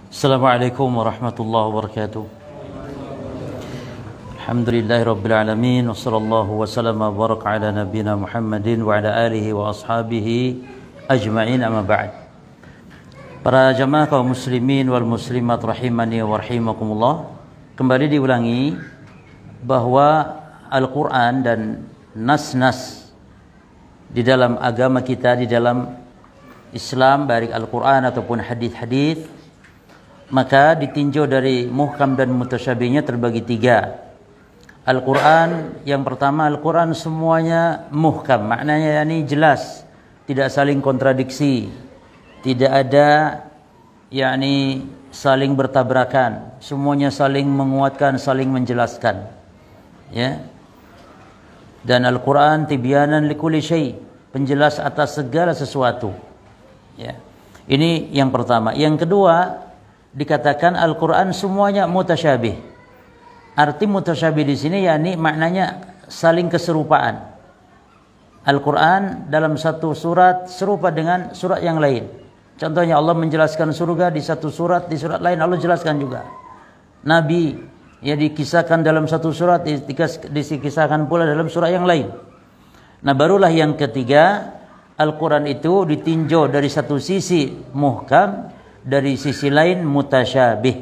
Assalamualaikum warahmatullahi wabarakatuh. Alhamdulillahirabbil alamin wassallallahu wasallama baraka ala nabiyyina Muhammadin wa ala alihi wa ashabihi ajma'in, amma ba'd. Para jamaah kaum muslimin wal muslimat rahimani wa rahimakumullah, kembali diulangi bahwa Al-Qur'an dan nas-nas di dalam agama kita, di dalam Islam, baik Al-Qur'an ataupun hadis-hadis, maka ditinjau dari muhkam dan mutasyabihnya terbagi tiga. Al-Quran yang pertama, Al-Quran semuanya muhkam, maknanya yakni jelas, tidak saling kontradiksi, tidak ada yakni saling bertabrakan, semuanya saling menguatkan, saling menjelaskan, ya. Dan Al-Quran tibyanan likulli syai', penjelas atas segala sesuatu, ya. Ini yang pertama. Yang kedua, dikatakan Al-Quran semuanya mutasyabih. Arti mutasyabih di sini yakni maknanya saling keserupaan. Al-Quran dalam satu surat serupa dengan surat yang lain. Contohnya Allah menjelaskan surga di satu surat, di surat lain Allah jelaskan juga. Nabi ya dikisahkan dalam satu surat, dikisahkan pula dalam surat yang lain. Nah, barulah yang ketiga, Al-Quran itu ditinjau dari satu sisi muhkam, dari sisi lain mutasyabih.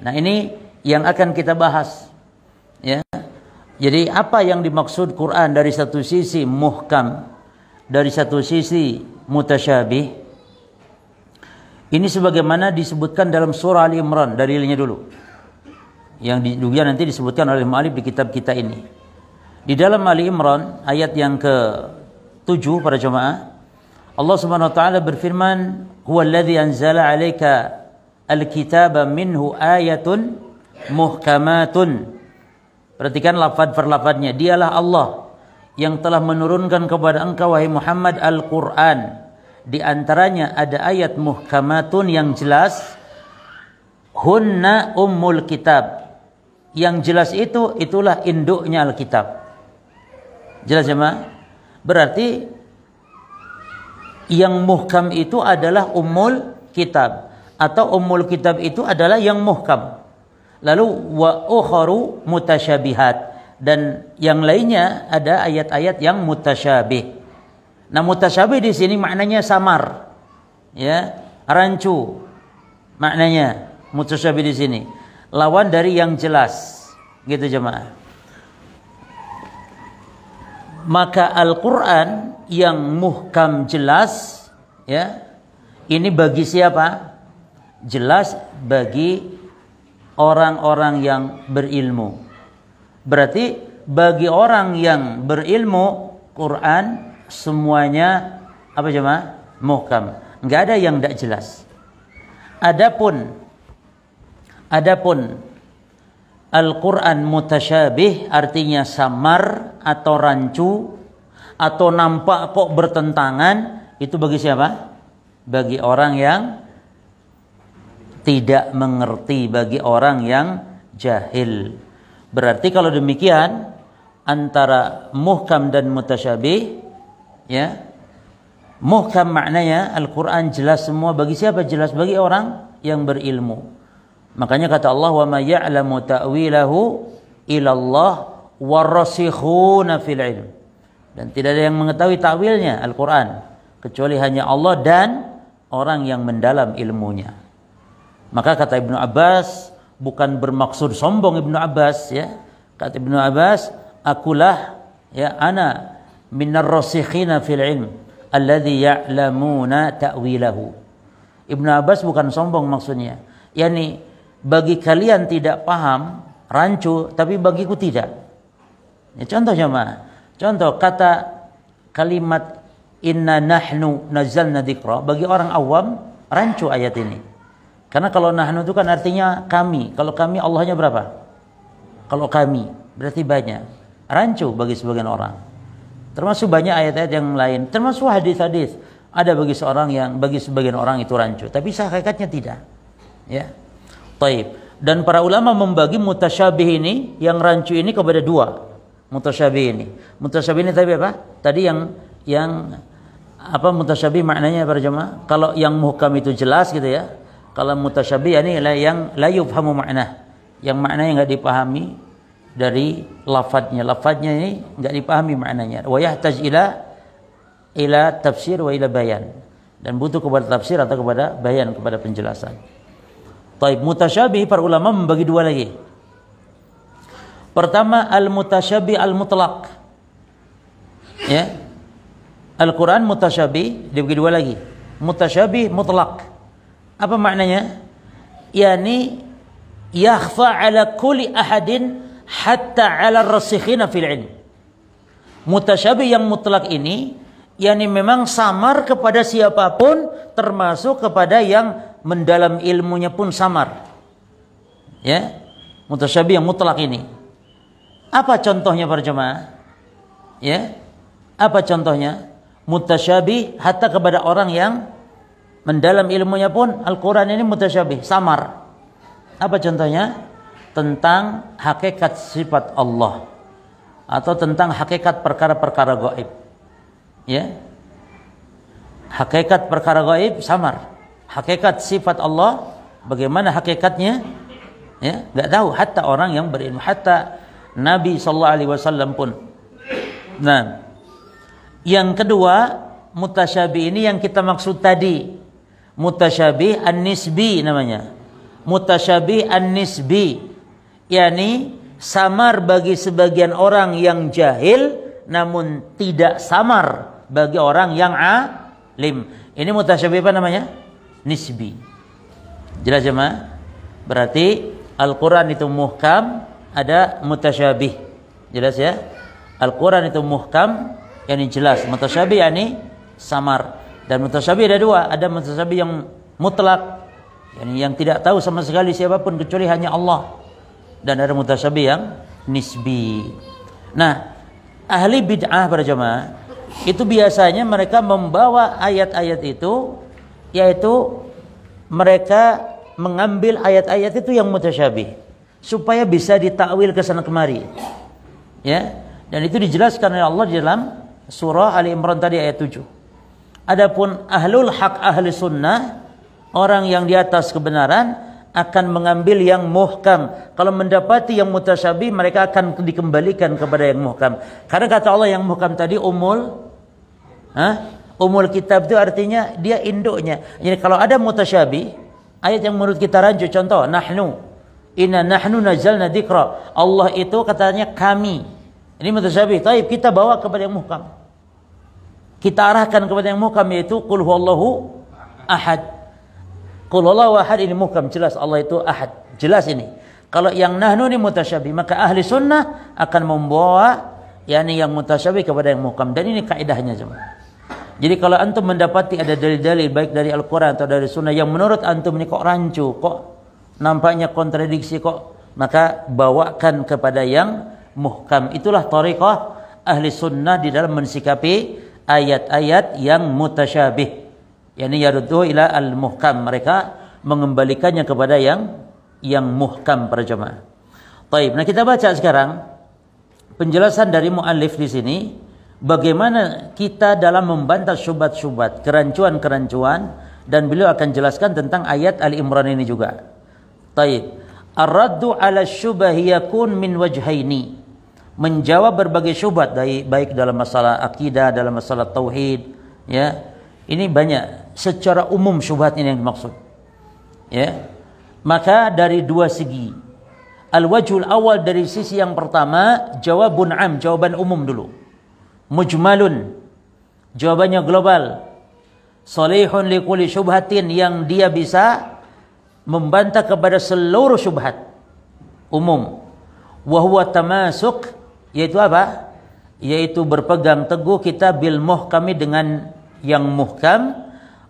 Nah, ini yang akan kita bahas, ya. Jadi apa yang dimaksud Quran dari satu sisi muhkam, dari satu sisi mutasyabih? Ini sebagaimana disebutkan dalam surah Ali Imran, dalilnya dulu, yang juga nanti disebutkan oleh mu'allif di kitab kita ini. Di dalam Ali Imran ayat yang ke-7, para jemaah, Allah Subhanahu wa taala berfirman, "Huwallazi anzala 'alaika al-kitaba minhu ayatun muhkamatun." Perhatikan lafaz per lafaznya. Dialah Allah yang telah menurunkan kepada engkau wahai Muhammad Al-Qur'an. Di antaranya ada ayat muhkamatun yang jelas. Hunna ummul kitab. Yang jelas itulah induknya Alkitab. Jelas jemaah? Berarti yang muhkam itu adalah ummul kitab, atau ummul kitab itu adalah yang muhkam. Lalu wa ukharu mutasyabihat, dan yang lainnya ada ayat-ayat yang mutasyabih. Nah, mutasyabih di sini maknanya samar, ya, rancu. Maknanya mutasyabih di sini lawan dari yang jelas, gitu jemaah. Maka Al-Quran yang muhkam jelas, ya, ini bagi siapa? Jelas bagi orang-orang yang berilmu. Berarti bagi orang yang berilmu, Quran semuanya apa jemaah? Muhkam. Enggak ada yang tidak jelas. Adapun Al-Quran mutasyabih artinya samar atau rancu atau nampak kok bertentangan, itu bagi siapa? Bagi orang yang tidak mengerti, bagi orang yang jahil. Berarti kalau demikian antara muhkam dan mutasyabih, ya, muhkam maknanya Al-Quran jelas semua. Bagi siapa jelas? Bagi orang yang berilmu. Makanya kata Allah, wa ma ya'lamu ta'wilahu illallah warasikhuna fil ilm. Dan tidak ada yang mengetahui takwilnya Al-Quran kecuali hanya Allah dan orang yang mendalam ilmunya. Maka kata Ibnu Abbas, bukan bermaksud sombong Ibnu Abbas, ya. Kata Ibnu Abbas, akulah, ya, ana minar rasikhina fil ilm alladhi ya'lamuna ta'wilahu. Ibnu Abbas bukan sombong maksudnya, yakni bagi kalian tidak paham, rancu, tapi bagiku tidak. Ya, contoh jemaah. Contoh kata kalimat inna nahnu nazzalna dzikra, bagi orang awam rancu ayat ini. Karena kalau nahnu itu kan artinya kami. Kalau kami Allahnya berapa? Kalau kami berarti banyak. Rancu bagi sebagian orang. Termasuk banyak ayat-ayat yang lain, termasuk hadis-hadis. Ada bagi sebagian orang itu rancu, tapi hakikatnya tidak. Ya. Taib. Dan para ulama membagi mutasyabih ini, yang rancu ini, kepada dua. Mutasyabih ini. Mutasyabih ini tadi apa? Tadi yang apa mutasyabih maknanya para jemaah? Kalau yang muhkam itu jelas gitu ya. Kalau mutasyabih ini yang la yufhamu ma'nah, yang maknanya enggak dipahami dari lafadznya. Lafadznya ini enggak dipahami maknanya. Wa yahtaj ila tafsir wa ila bayan. Dan butuh kepada tafsir atau kepada bayan, kepada penjelasan. Taib, mutasyabih para ulama membagi dua lagi. Pertama, al-mutasyabih al-mutlaq. Ya. Al-Quran mutasyabih dibagi dua lagi. Mutasyabih mutlaq. Apa maknanya? Yani yakhfa ala kulli ahadin hatta ala rasikhina fil ilm. Mutasyabih yang mutlak ini yani memang samar kepada siapapun, termasuk kepada yang mendalam ilmunya pun samar. Ya. Mutasyabih yang mutlak ini. Apa contohnya para jemaah? Ya. Apa contohnya? Mutasyabih hatta kepada orang yang mendalam ilmunya pun Al-Quran ini mutasyabih, samar. Apa contohnya? Tentang hakikat sifat Allah atau tentang hakikat perkara-perkara gaib. Ya. Hakikat perkara gaib samar. Hakikat sifat Allah bagaimana hakikatnya? Ya, enggak tahu hatta orang yang berilmu, hatta Nabi sallallahu alaihi wasallam pun. Nah, yang kedua, mutasyabih ini yang kita maksud tadi. Mutasyabih an-nisbi namanya. Mutasyabih an-nisbi, yakni samar bagi sebagian orang yang jahil namun tidak samar bagi orang yang alim. Ini mutasyabih apa namanya? Nisbi. Jelas jemaah? Berarti Al-Quran itu muhkam, ada mutasyabih. Jelas ya? Al-Quran itu muhkam, yakni jelas. Mutasyabih yakni samar. Dan mutasyabih ada dua, ada mutasyabih yang mutlak, yakni yang tidak tahu sama sekali siapapun kecuali hanya Allah. Dan ada mutasyabih yang nisbi. Nah, ahli bid'ah para jemaah itu biasanya mereka membawa ayat-ayat itu, yaitu mereka mengambil ayat-ayat itu yang mutasyabih supaya bisa ditakwil ke sana kemari. Ya, dan itu dijelaskan oleh Allah di dalam surah Ali Imran tadi ayat 7. Adapun ahlul haq, ahli sunnah, orang yang di atas kebenaran akan mengambil yang muhkam. Kalau mendapati yang mutasyabih, mereka akan dikembalikan kepada yang muhkam. Karena kata Allah yang muhkam tadi umul kitab itu artinya dia induknya. Jadi kalau ada mutasyabih, ayat yang menurut kita rancu, contoh inna nahnu nazzalna dzikra, Allah itu katanya kami. Ini mutasyabih. Taib, kita bawa kepada yang muhkam. Kita arahkan kepada yang muhkam, yaitu qul huwallahu ahad. Qul huwallahu ahad ini muhkam, jelas Allah itu ahad. Jelas ini. Kalau yang nahnu ini mutasyabih, maka ahli sunnah akan membawa yakni yang mutasyabih kepada yang muhkam. Dan ini kaidahnya jemaah. Jadi kalau antum mendapati ada dalil-dalil baik dari Al-Quran atau dari sunnah yang menurut antum ini kok rancu, kok nampaknya kontradiksi, maka bawakan kepada yang muhkam. Itulah thariqah ahli sunnah di dalam mensikapi ayat-ayat yang mutasyabih, yakni yaruddu ila al-muhkam. Mereka mengembalikannya kepada yang muhkam para jemaah. Baik, nah kita baca sekarang penjelasan dari muallif di sini bagaimana kita dalam membantah syubhat-syubhat, kerancuan-kerancuan, dan beliau akan jelaskan tentang ayat Ali Imran ini juga. Baik, ar-raddu 'ala syubhi yakun min wajhaini. Menjawab berbagai syubhat, baik dalam masalah akidah, dalam masalah tauhid, ya. Ini banyak secara umum syubhat ini yang dimaksud. Ya. Maka dari dua segi. Al-wajhul awal, dari sisi yang pertama, jawabun am, jawaban umum dulu. Mujmalun, jawabannya global. Salihun likulli syubhatin, yang dia bisa membantah kepada seluruh syubhat. Umum. Wa huwa tamasuk, yaitu apa? Yaitu berpegang teguh kita bil muhkami, dengan yang muhkam,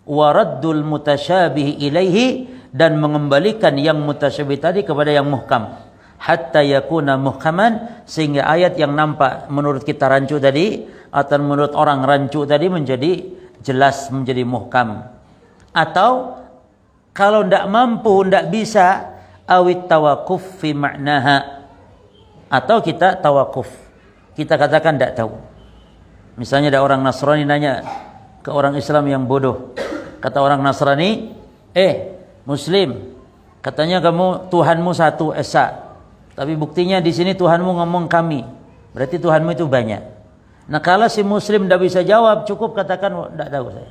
wa raddul mutasyabih ilaihi, dan mengembalikan yang mutasyabih tadi kepada yang muhkam, hatta yakuna muhkaman, sehingga ayat yang nampak menurut kita rancu tadi atau menurut orang rancu tadi menjadi jelas, menjadi muhkam. Atau kalau tidak mampu, tidak bisa, awit tawakuf fi ma'naha, atau kita tawakuf, kita katakan tidak tahu. Misalnya ada orang Nasrani nanya ke orang Islam yang bodoh, kata orang Nasrani, Muslim, katanya kamu Tuhanmu satu esa, tapi buktinya di sini Tuhanmu ngomong kami, berarti Tuhanmu itu banyak. Nah kalau si Muslim tidak bisa jawab, cukup katakan tidak tahu saya.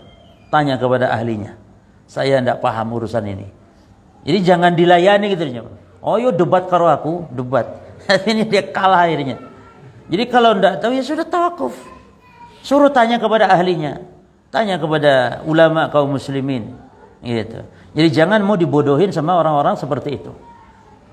Tanya kepada ahlinya. Saya tidak paham urusan ini. Jadi jangan dilayani gitu. Oh yo debat karo aku, debat. Ini dia kalah akhirnya. Jadi kalau tidak tahu ya sudah tawakuf. Suruh tanya kepada ahlinya. Tanya kepada ulama kaum muslimin. Gitu. Jadi jangan mau dibodohin sama orang-orang seperti itu.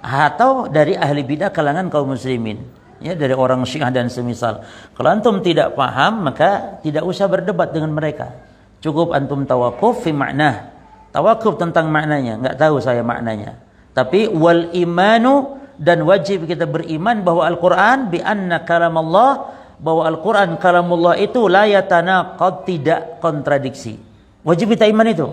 Atau dari ahli bidah kalangan kaum muslimin. Ya, dari orang Syiah dan semisal. Kalau antum tidak paham, maka tidak usah berdebat dengan mereka. Cukup antum tawakuf fi makna. Tawakuf tentang maknanya, enggak tahu saya maknanya. Tapi wal imanu, dan wajib kita beriman bahwa Al-Qur'an bi anna kalam Allah, bahwa Al-Qur'an kalamullah itu la yatanaqad, tidak kontradiksi. Wajib kita iman itu.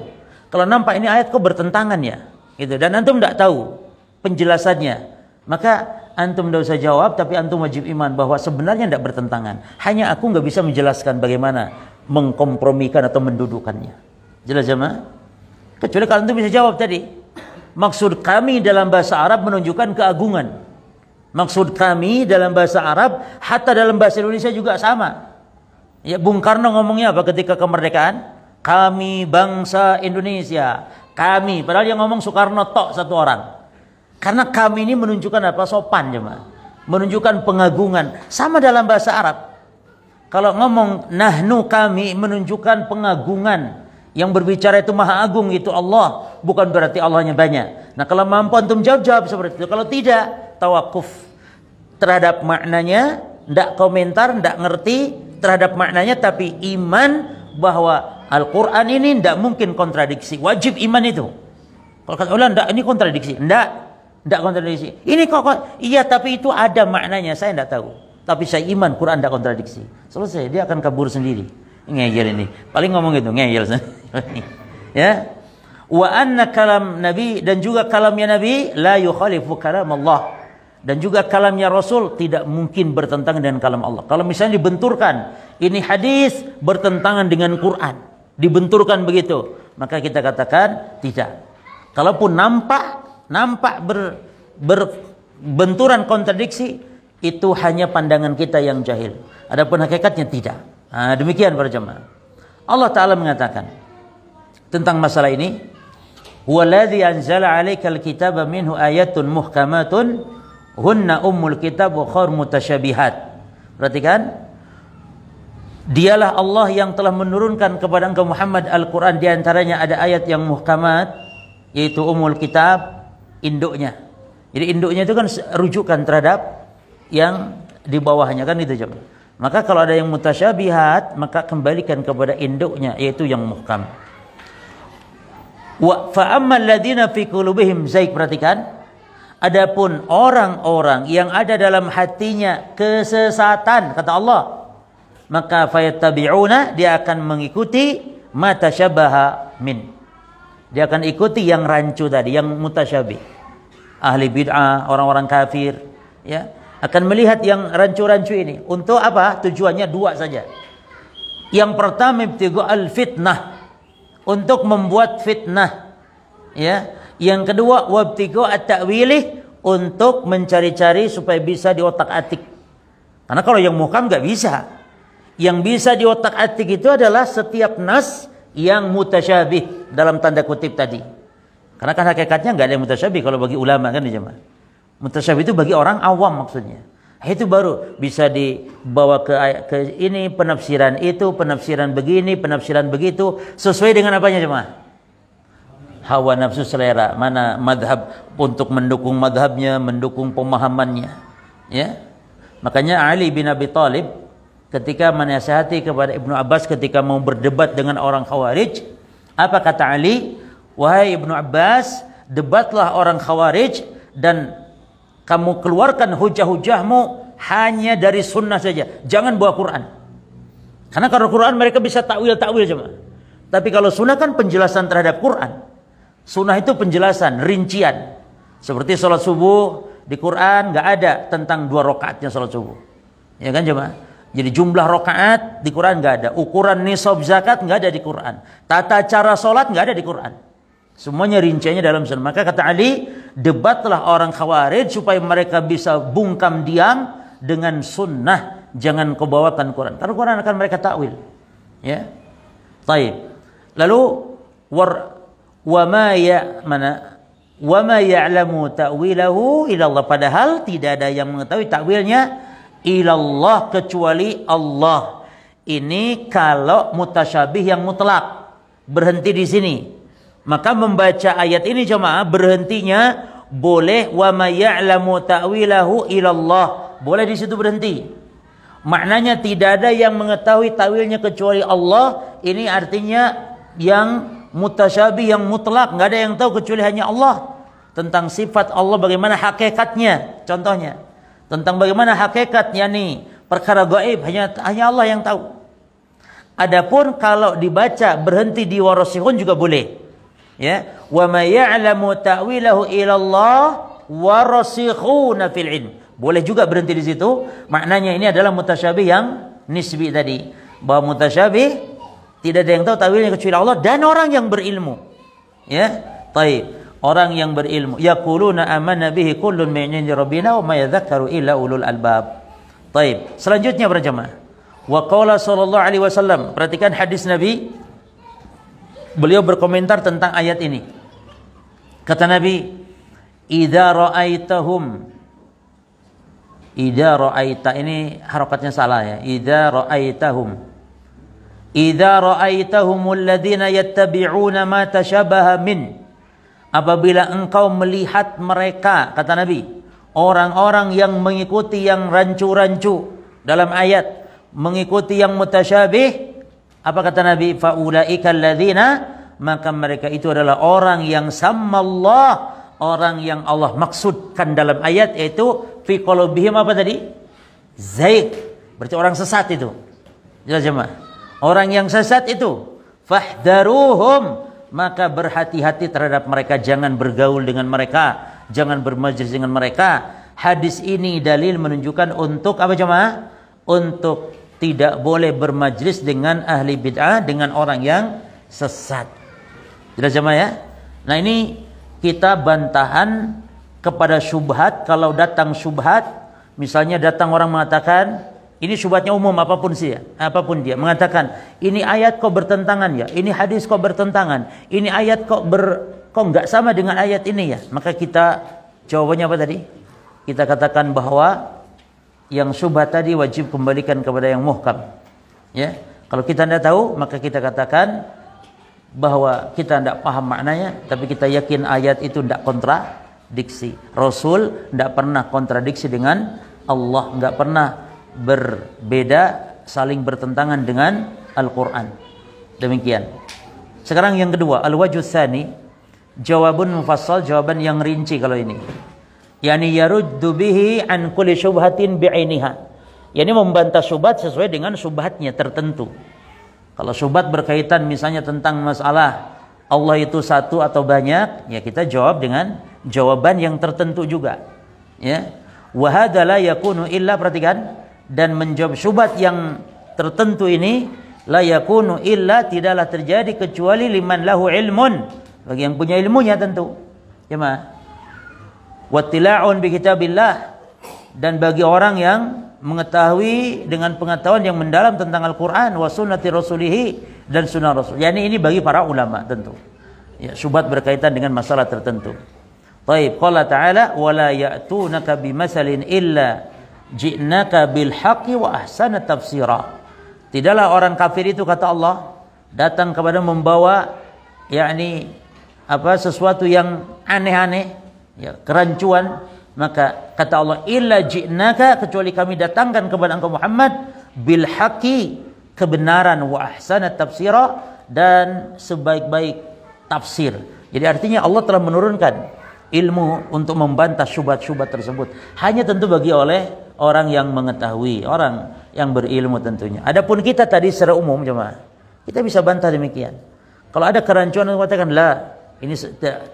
Kalau nampak ini ayat kok bertentangan ya, gitu, dan antum enggak tahu penjelasannya, maka antum tidak usah jawab, tapi antum wajib iman bahwa sebenarnya tidak bertentangan. Hanya aku nggak bisa menjelaskan bagaimana mengkompromikan atau mendudukannya. Jelas jemaah? Kecuali kalau antum bisa jawab tadi. Maksud kami dalam bahasa Arab menunjukkan keagungan. Maksud kami dalam bahasa Arab, hatta dalam bahasa Indonesia juga sama. Ya, Bung Karno ngomongnya apa ketika kemerdekaan? Kami bangsa Indonesia. Kami, padahal yang ngomong Soekarno tok satu orang. Karena kami ini menunjukkan apa? Sopan jemaah. Menunjukkan pengagungan. Sama dalam bahasa Arab. Kalau ngomong nahnu kami, menunjukkan pengagungan. Yang berbicara itu maha agung, itu Allah. Bukan berarti Allahnya banyak. Nah kalau mampu antum jawab seperti itu. Kalau tidak, tawakuf terhadap maknanya. Tidak komentar, tidak ngerti terhadap maknanya. Tapi iman bahwa Al-Quran ini tidak mungkin kontradiksi. Wajib iman itu. Kalau kata Allah, tidak, ini kontradiksi. Tidak kontradiksi. Ini kok, iya tapi itu ada maknanya. Saya tidak tahu. Tapi saya iman Quran tidak kontradiksi. Selesai, dia akan kabur sendiri. Ngeyel ini. Paling ngomong gitu, ngeyel sendiri. Ya. Wa anna kalam Nabi, dan juga kalamnya Nabi la yukhalifu kalam Allah. Dan juga kalamnya Rasul tidak mungkin bertentangan dengan kalam Allah. Kalau misalnya dibenturkan, ini hadis bertentangan dengan Quran, dibenturkan begitu, maka kita katakan tidak. Kalaupun nampak berbenturan kontradiksi, itu hanya pandangan kita yang jahil. Adapun hakikatnya tidak. Nah, demikian para jemaah. Allah Ta'ala mengatakan tentang masalah ini, huwaladzi anzala 'alaikal kitaba minhu ayatun muhkamatun hunna ummul kitab wa khar mutasyabihat. Perhatikan, dialah Allah yang telah menurunkan kepada engkau Muhammad Al-Quran, diantaranya ada ayat yang muhkamat, yaitu ummul kitab, induknya. Jadi induknya itu kan rujukan terhadap yang di bawahnya, kan itu jemaah. Maka kalau ada yang mutasyabihat, maka kembalikan kepada induknya, yaitu yang muhkam. Wa fa'ammal ladzina fi qulubihim zaig, perhatikan, adapun orang-orang yang ada dalam hatinya kesesatan, kata Allah, maka fayattabi'una, dia akan mengikuti ma tasyabaha min. Dia akan ikuti yang rancu tadi, yang mutasyabih. Ahli bid'ah, orang-orang kafir, ya, akan melihat yang rancu-rancu ini. Untuk apa? Tujuannya dua saja. Yang pertama, ibtiga'al fitnah, untuk membuat fitnah, ya. Yang kedua, wabtiga'at ta'wilih, untuk mencari-cari supaya bisa diotak-atik. Karena kalau yang muhkam nggak bisa. Yang bisa diotak-atik itu adalah setiap nas yang mutasyabih, dalam tanda kutip tadi. Karena kan hakikatnya nggak ada yang mutasyabih kalau bagi ulama, kan jemaah. Mutasyabih itu bagi orang awam maksudnya. Itu baru bisa dibawa ke ini, penafsiran itu, penafsiran begini, penafsiran begitu, sesuai dengan apanya jemaah? Hawa nafsu, selera. Mana madhab untuk mendukung madhabnya, mendukung pemahamannya. Ya. Makanya Ali bin Abi Thalib ketika menasihati kepada Ibnu Abbas ketika mau berdebat dengan orang Khawarij, apa kata Ali? Wahai Ibnu Abbas, debatlah orang Khawarij dan kamu keluarkan hujah-hujahmu hanya dari sunnah saja. Jangan bawa Quran. Karena kalau Quran mereka bisa takwil-takwil cuma. Tapi kalau sunnah kan penjelasan terhadap Quran. Sunnah itu penjelasan, rincian. Seperti sholat subuh di Quran nggak ada tentang 2 rakaatnya sholat subuh. Ya kan jemaah? Jadi jumlah rakaat di Quran nggak ada. Ukuran nisab zakat nggak ada di Quran. Tata cara sholat nggak ada di Quran. Semuanya rinciannya dalam sunnah. Maka kata Ali, debatlah orang Khawarij supaya mereka bisa bungkam diam dengan sunnah, jangan kau bawakan Quran. Karena Quran akan mereka takwil. Ya. Baik. Lalu wa ma ya'lamu ta'wilahu illa Allah, padahal tidak ada yang mengetahui takwilnya ilallah kecuali Allah. Ini kalau mutasyabih yang mutlak berhenti di sini. Maka membaca ayat ini jemaah berhentinya boleh wa ma ya'lamu ta'wilahu ilallah. Boleh di situ berhenti. Maknanya tidak ada yang mengetahui takwilnya kecuali Allah. Ini artinya yang mutasyabih yang mutlak, enggak ada yang tahu kecuali hanya Allah. Tentang sifat Allah bagaimana hakikatnya. Contohnya, tentang bagaimana hakikatnya nih perkara gaib hanya Allah yang tahu. Adapun kalau dibaca berhenti di warasihun juga boleh. Ya, wa ma ya'lamu ta'wilahu ilallah warasikhuna fil ilm. Boleh juga berhenti di situ. Maknanya ini adalah mutasyabih yang nisbi tadi. Bahwa mutasyabih tidak ada yang tahu tawilnya kecuali Allah dan orang yang berilmu. Ya, baik. Orang yang berilmu. Yaquluna amanna bihi kullun min 'indi rabbina wa ma yadhakkaru illa ulul albab. Baik. Selanjutnya para jemaah. Wa qala sallallahu alaihi wasallam. Perhatikan hadis Nabi. Beliau berkomentar tentang ayat ini. Kata Nabi, "Idza ra'aitahum." Idza ra'aita ini harokatnya salah ya. Idza ra'aitahum. Idza ra'aitahumul ladzina yattabi'una ma tashabaha min. Apabila engkau melihat mereka, kata Nabi, orang-orang yang mengikuti yang rancu-rancu dalam ayat, mengikuti yang mutasyabih, apa kata Nabi? Faulaika alladzina, maka mereka itu adalah orang yang sammallah, orang yang Allah maksudkan dalam ayat, yaitu fi qulubihim apa tadi? Zaid. Berarti orang sesat itu. Jelas jemaah. Orang yang sesat itu, fahdharuhum, maka berhati-hati terhadap mereka, jangan bergaul dengan mereka, jangan bermajlis dengan mereka. Hadis ini dalil menunjukkan untuk apa jemaah? Untuk tidak boleh bermajlis dengan ahli bid'ah, dengan orang yang sesat. Jelas jemaah ya? Nah ini kita bantahan kepada syubhat. Kalau datang syubhat, misalnya datang orang mengatakan, ini syubhatnya umum apapun sih ya, apapun dia mengatakan, ini ayat kok bertentangan ya, ini hadis kok bertentangan, ini ayat kok nggak sama dengan ayat ini ya. Maka kita jawabannya apa tadi? Kita katakan bahwa yang syubhat tadi wajib kembalikan kepada yang muhkam. Ya, kalau kita tidak tahu, maka kita katakan bahwa kita tidak paham maknanya, tapi kita yakin ayat itu tidak kontradiksi. Rasul tidak pernah kontradiksi dengan Allah, tidak pernah berbeda, saling bertentangan dengan Al-Quran. Demikian. Sekarang yang kedua, al-wajhu tsani, jawabun mufassal, jawaban yang rinci kalau ini. Yani yaruddu bihi an kulli syubhatin bi'ainiha. Yani membantah syubhat sesuai dengan syubhatnya tertentu. Kalau syubhat berkaitan misalnya tentang masalah Allah itu satu atau banyak, ya kita jawab dengan jawaban yang tertentu juga. Ya. Wa hadza la yakunu illa, perhatikan, dan menjawab syubhat yang tertentu ini la yakunu illa, tidaklah terjadi kecuali liman lahu ilmun, bagi yang punya ilmunya tentu. Ya ma. Wattila'un bi kitabillah, dan bagi orang yang mengetahui dengan pengetahuan yang mendalam tentang Al-Quran wa sunnati rasulih, dan sunnah rasul. Yani ini bagi para ulama tentu. Ya, syubhat berkaitan dengan masalah tertentu. Baik, qala ta'ala wala ya'tunaka bimasalin illa ji'naka bil haqqi wa ahsana tafsira. Tidaklah orang kafir itu, kata Allah, datang kepada membawa yakni sesuatu yang aneh-aneh, ya, kerancuan. Maka kata Allah, illa ji'naka, kecuali kami datangkan kepada engkau Muhammad bil haqqi, kebenaran, wa ahsana tafsira, dan sebaik-baik tafsir. Jadi artinya Allah telah menurunkan ilmu untuk membantah syubhat-syubhat tersebut. Hanya tentu bagi oleh orang yang mengetahui, orang yang berilmu tentunya. Adapun kita tadi secara umum jemaah, kita bisa bantah demikian. Kalau ada kerancuan, katakan la, ini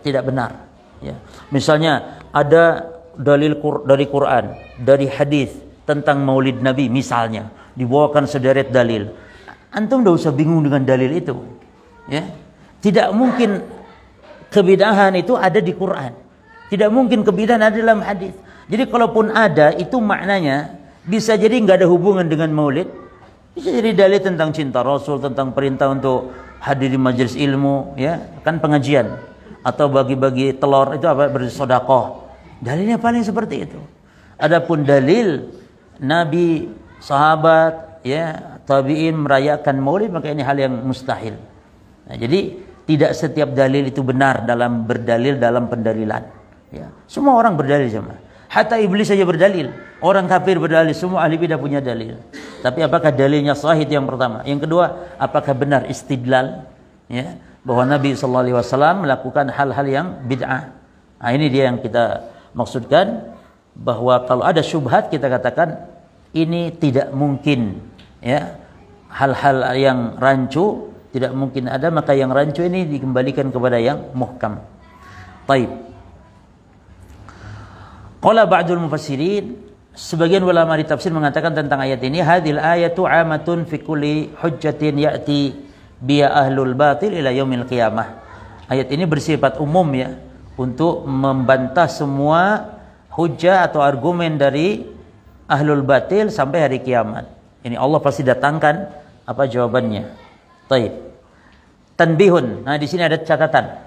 tidak benar. Ya. Misalnya ada dalil dari Quran, dari hadis tentang Maulid Nabi misalnya, dibawakan sederet dalil. Antum tidak usah bingung dengan dalil itu. Ya. Tidak mungkin Kebid'ahan itu ada di Quran. Tidak mungkin kebid'ahan ada dalam hadis. Jadi kalaupun ada, itu maknanya bisa jadi nggak ada hubungan dengan maulid. Bisa jadi dalil tentang cinta Rasul, tentang perintah untuk hadir di majelis ilmu, ya kan pengajian, atau bagi-bagi telur itu apa, bersedekah. Dalilnya paling seperti itu. Adapun dalil Nabi, sahabat, ya tabi'in merayakan maulid, maka ini hal yang mustahil. Nah, jadi tidak setiap dalil itu benar dalam berdalil dalam pendalilan. Ya, semua orang berdalil sama. Hatta iblis saja berdalil. Orang kafir berdalil, semua ahli bidah punya dalil. Tapi apakah dalilnya sahih, yang pertama? Yang kedua, apakah benar istidlal, ya, bahwa Nabi sallallahu alaihi wasallam melakukan hal-hal yang bid'ah. Nah, ini dia yang kita maksudkan, bahwa kalau ada syubhat kita katakan ini tidak mungkin, ya. Hal-hal yang rancu tidak mungkin ada, maka yang rancu ini dikembalikan kepada yang muhkam. Baik. Qala ba'dul mufassirin, sebagian ulama di tafsir mengatakan tentang ayat ini, hadhil ayatu 'amatun fi kulli hujjatin ya'ti biya ahlul batil ila yaumil qiyamah. Ayat ini bersifat umum, ya, untuk membantah semua hujjah atau argumen dari ahlul batil sampai hari kiamat. Ini Allah pasti datangkan apa jawabannya. Baik. Tanbihun. Nah, di sini ada catatan.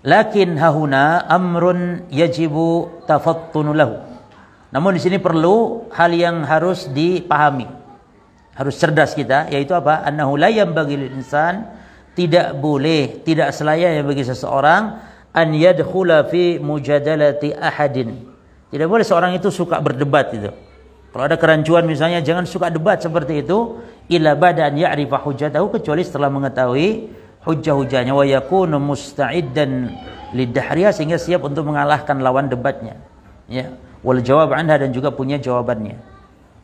Lakin hahuna amrun yajibu tafattunu lahu. Namun di sini perlu hal yang harus dipahami. Harus cerdas kita, yaitu apa? Annahu la yanbaghi lil insan, tidak boleh, tidak selayaknya bagi seseorang an yadkhula fi mujadalati ahadin. Tidak boleh seorang itu suka berdebat itu. Kalau ada kerancuan misalnya, jangan suka debat seperti itu, illa ba'da an ya'rifa hujjatahu, kecuali setelah mengetahui hujjah-hujjahnya, wa yakunu musta'iddan lidahriyah, sehingga siap untuk mengalahkan lawan debatnya, ya, wal jawab anha, dan juga punya jawabannya.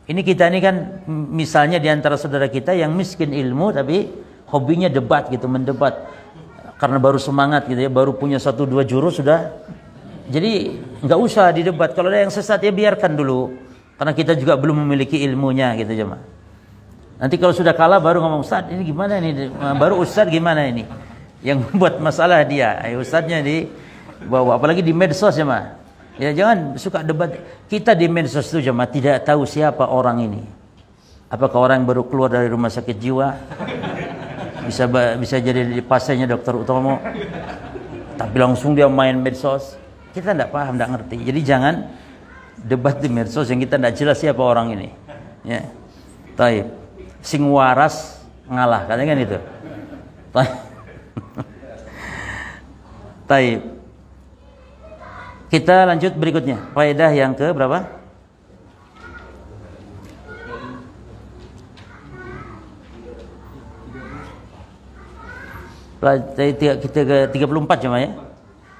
Ini kita ini kan misalnya di antara saudara kita yang miskin ilmu tapi hobinya debat gitu, mendebat karena baru semangat gitu, ya, baru punya 1-2 jurus sudah. Jadi nggak usah didebat. Kalau ada yang sesat, ya biarkan dulu, karena kita juga belum memiliki ilmunya gitu, jemaah. Nanti kalau sudah kalah baru ngomong, Ustaz ini gimana ini, baru Ustaz gimana ini, yang membuat masalah dia, Ustaznya dibawa, apalagi di medsos, jemaah. Ya jangan suka debat. Kita di medsos itu, jemaah, tidak tahu siapa orang ini. Apakah orang yang baru keluar dari rumah sakit jiwa, bisa jadi di pasiennya Dokter Utomo, tapi langsung dia main medsos. Kita tidak paham, tidak ngerti. Jadi jangan debat di medsos yang kita tidak jelas siapa orang ini, ya. Taib. Sing waras ngalah, katanya kan itu. Taib. Kita lanjut berikutnya. Faedah yang ke berapa? Kita ke 34 cuma, ya.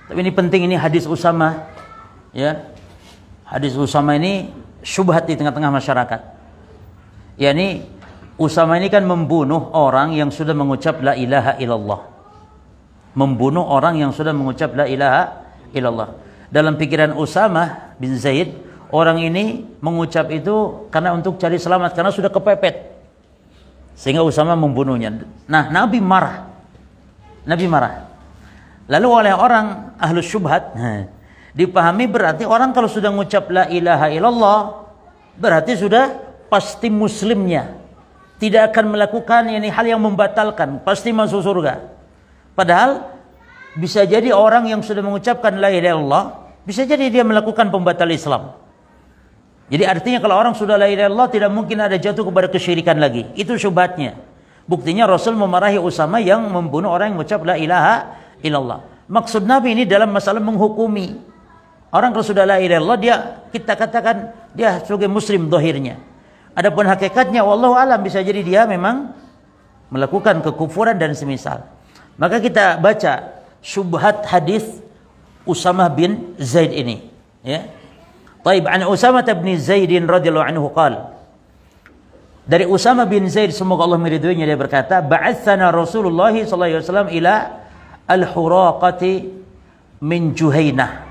Tapi ini penting, ini hadis Usamah, ya. Hadis Usamah ini syubhat di tengah-tengah masyarakat. Yani Usamah ini kan membunuh orang yang sudah mengucap la ilaha illallah. Membunuh orang yang sudah mengucap la ilaha illallah. Dalam pikiran Usamah bin Zaid, orang ini mengucap itu karena untuk cari selamat, karena sudah kepepet, sehingga Usamah membunuhnya. Nah, Nabi marah. Lalu oleh orang ahlus syubhat dipahami berarti orang kalau sudah mengucap la ilaha illallah berarti sudah pasti muslimnya, tidak akan melakukan ini hal yang membatalkan, pasti masuk surga. Padahal bisa jadi orang yang sudah mengucapkan la ilaha illallah, bisa jadi dia melakukan pembatal Islam. Jadi artinya kalau orang sudah la ilaha illallah, tidak mungkin ada jatuh kepada kesyirikan lagi. Itu syubhatnya. Buktinya Rasul memarahi Usamah yang membunuh orang yang mengucap la ilaha illallah. Maksud Nabi ini dalam masalah menghukumi. Orang kalau sudah la ilaha illallah, kita katakan dia sebagai muslim zahirnya. Adapun hakikatnya wallahu alam, bisa jadi dia memang melakukan kekufuran dan semisal. Maka kita baca syubhat hadis Usamah bin Zaid ini, ya. Taib, an Usamah bin Zaid radhiyallahu anhu qala, dari Usamah bin Zaid semoga Allah meridhoinya, dia berkata, ba'atsana Rasulullah sallallahu alaihi wasallam ila al-Huraqati min Juhainah.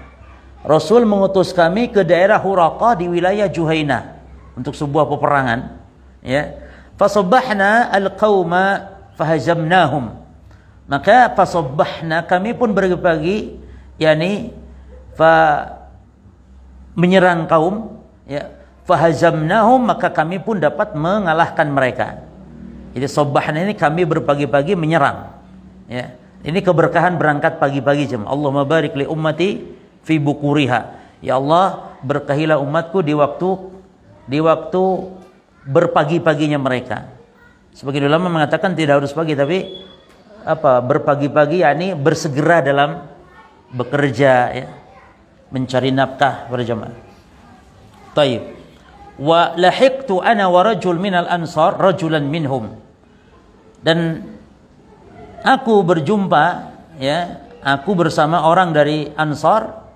Rasul mengutus kami ke daerah Huraqah di wilayah Juhainah untuk sebuah peperangan, ya. Fasabbahna al-qauma fahazamnahum. Maka fasabbahna, kami pun pagi-pagi yakni menyerang kaum, ya, fahazamnahum, maka kami pun dapat mengalahkan mereka. Jadi sabbahna ini kami berpagi-pagi menyerang, ya. Ini keberkahan berangkat pagi-pagi jemaah. Allahumma barik li ummati fi bukuriha. Ya Allah, berkahilah umatku di waktu berpagi-paginya mereka. Sebagian ulama mengatakan tidak harus pagi, tapi berpagi-pagi yakni bersegera dalam bekerja, ya, mencari nafkah para jemaah. Taib. Wa lahiqtu ana wa rajul minal ansar rajulan minhum. Dan aku berjumpa, ya, aku bersama orang dari Ansar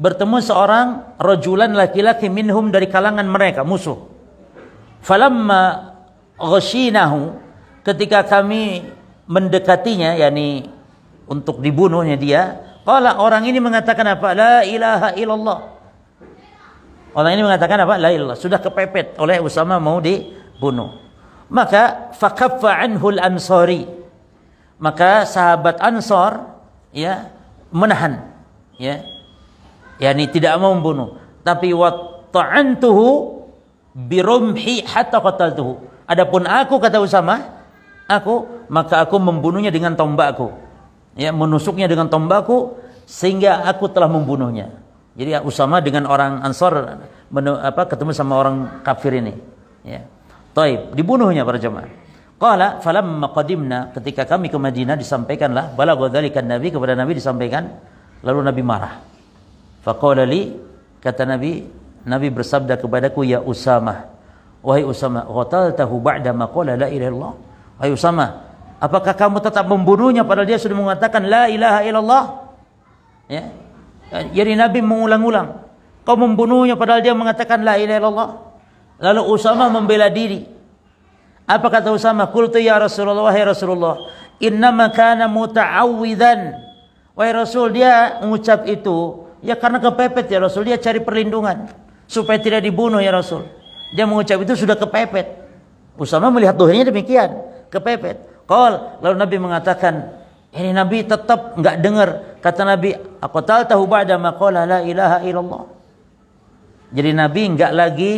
bertemu seorang rajulan laki-laki minhum dari kalangan mereka musuh. Falamma ghashinahu, ketika kami mendekatinya, yakni untuk dibunuhnya dia, qala, orang ini mengatakan apa? La ilaha illallah. Orang ini mengatakan apa? La ilaha. Sudah kepepet oleh Usama mau dibunuh. Maka fakaffa anhu al-ansari. Maka sahabat Ansar, ya, menahan, ya. Yani tidak mau membunuh, tapi wata'antuhu birumhi hatta qataltuhu. Adapun aku, kata Usama, maka aku membunuhnya dengan tombakku, ya, menusuknya dengan tombakku sehingga aku telah membunuhnya. Jadi Usama dengan orang Ansar ketemu sama orang kafir ini, ya. Taib, dibunuhnya para jemaah. Qala falamma qadimna, ketika kami ke Madinah disampaikanlah balagha dzalika Nabi, kepada Nabi disampaikan, lalu Nabi marah. Faqala li, kata Nabi bersabda kepadaku, ya Usamah, wahai Usamah, qataltahu ba'da ma qala la ilaha illallah. Wahai Usamah, apakah kamu tetap membunuhnya padahal dia sudah mengatakan la ilaha illallah? Ya. Jadi Nabi mengulang-ulang, kau membunuhnya padahal dia mengatakan la ilaha illallah. Lalu Usamah membela diri. Apa kata Usamah? Qultu ya Rasulullah, wahai Rasulullah, innama kana muta'awwidzan. Wahai Rasul, dia mengucap itu ya karena kepepet ya Rasul, dia cari perlindungan supaya tidak dibunuh ya Rasul. Dia mengucap itu sudah kepepet. Usamah melihat dohirnya demikian, kepepet. Lalu Nabi mengatakan, ini Nabi tetap enggak dengar. Kata Nabi, aqtaltahu ba'da ma qala la ilaha illallah. Jadi Nabi enggak lagi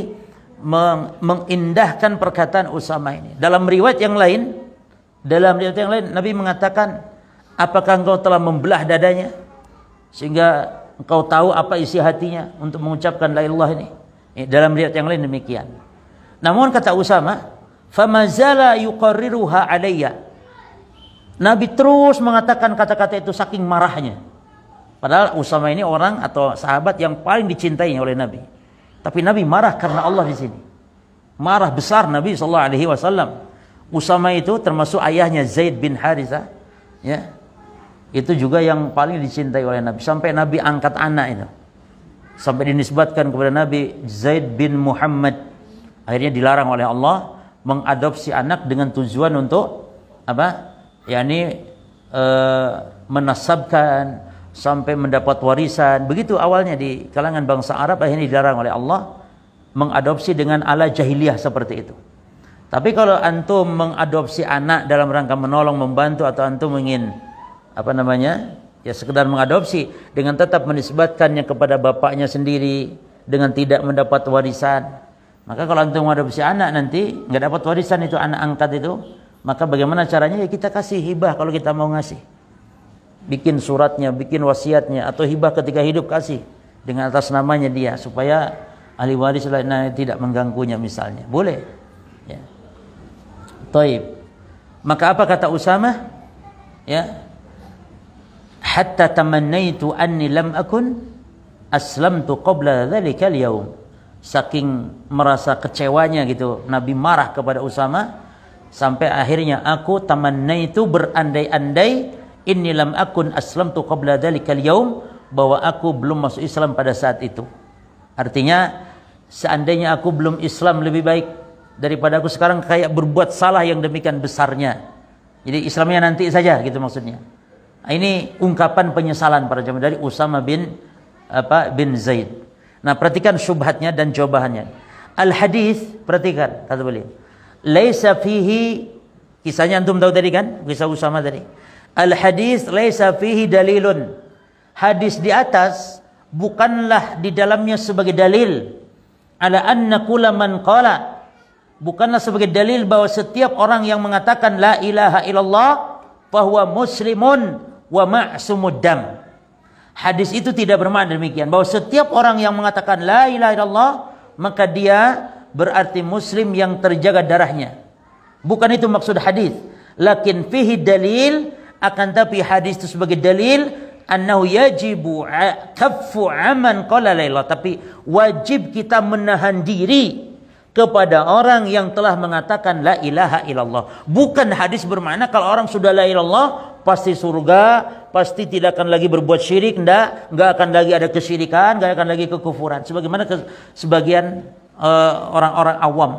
mengindahkan perkataan Usamah ini. Dalam riwayat yang lain Nabi mengatakan, apakah engkau telah membelah dadanya sehingga engkau tahu apa isi hatinya untuk mengucapkan la ilaha ini? Dalam riwayat yang lain demikian. Namun kata Usamah, famazala yuqarriruha alayya. Nabi terus mengatakan kata-kata itu saking marahnya. Padahal Usamah ini orang atau sahabat yang paling dicintai oleh Nabi. Tapi Nabi marah karena Allah di sini. Marah besar Nabi SAW. Usamah itu termasuk ayahnya Zaid bin Harithah, ya. Itu juga yang paling dicintai oleh Nabi. Sampai Nabi angkat anak itu, sampai dinisbatkan kepada Nabi Zaid bin Muhammad. Akhirnya dilarang oleh Allah mengadopsi anak dengan tujuan untuk apa? Yani menasabkan sampai mendapat warisan. Begitu awalnya di kalangan bangsa Arab, akhirnya dilarang oleh Allah mengadopsi dengan ala jahiliyah seperti itu. Tapi kalau antum mengadopsi anak dalam rangka menolong, membantu, atau antum ingin ya sekedar mengadopsi dengan tetap menisbatkannya kepada bapaknya sendiri dengan tidak mendapat warisan, maka kalau antum mengadopsi anak nanti nggak dapat warisan itu anak angkat itu, maka bagaimana caranya? Ya kita kasih hibah kalau kita mau ngasih. Bikin suratnya, bikin wasiatnya, atau hibah ketika hidup kasih dengan atas namanya dia supaya ahli waris lainnya tidak mengganggunya misalnya. Boleh. Ya. Taib. Maka apa kata Usamah? Ya. Hatta tamannaitu anni lam akun aslamtu qabla dzalikal yaum. Saking merasa kecewanya gitu Nabi marah kepada Usamah sampai akhirnya aku tamannaitu, berandai-andai, inni lam akun aslamtu qabla dzalikal yaum, bahwa aku belum masuk Islam pada saat itu. Artinya seandainya aku belum Islam lebih baik daripada aku sekarang kayak berbuat salah yang demikian besarnya. Jadi Islamnya nanti saja gitu maksudnya. Nah, ini ungkapan penyesalan para jemaah dari Usama bin Zaid. Nah, perhatikan syubhatnya dan jawabannya. Al-hadis, perhatikan kata beliau. Laisa fihi, kisahnya antum tahu tadi kan? Kisah Usama tadi. Al-hadis laisa fihi dalilun. Hadis di atas bukanlah di dalamnya sebagai dalil ala anna kulla man qala, bukanlah sebagai dalil bahwa setiap orang yang mengatakan la ilaha illallah fahuwa muslimun wa ma'sumud dam. Hadis itu tidak bermakna demikian bahwa setiap orang yang mengatakan la ilaha illallah maka dia berarti muslim yang terjaga darahnya. Bukan itu maksud hadis. Lakin fihi dalil, akan tapi hadis itu sebagai dalil annahu yajibu kaffu aman qala la ilaha, tapi wajib kita menahan diri kepada orang yang telah mengatakan la ilaha illallah. Bukan hadis bermakna kalau orang sudah la ilaha illallah pasti surga, pasti tidak akan lagi berbuat syirik, enggak akan lagi ada kesyirikan, enggak akan lagi kekufuran. Sebagaimana sebagian orang-orang awam.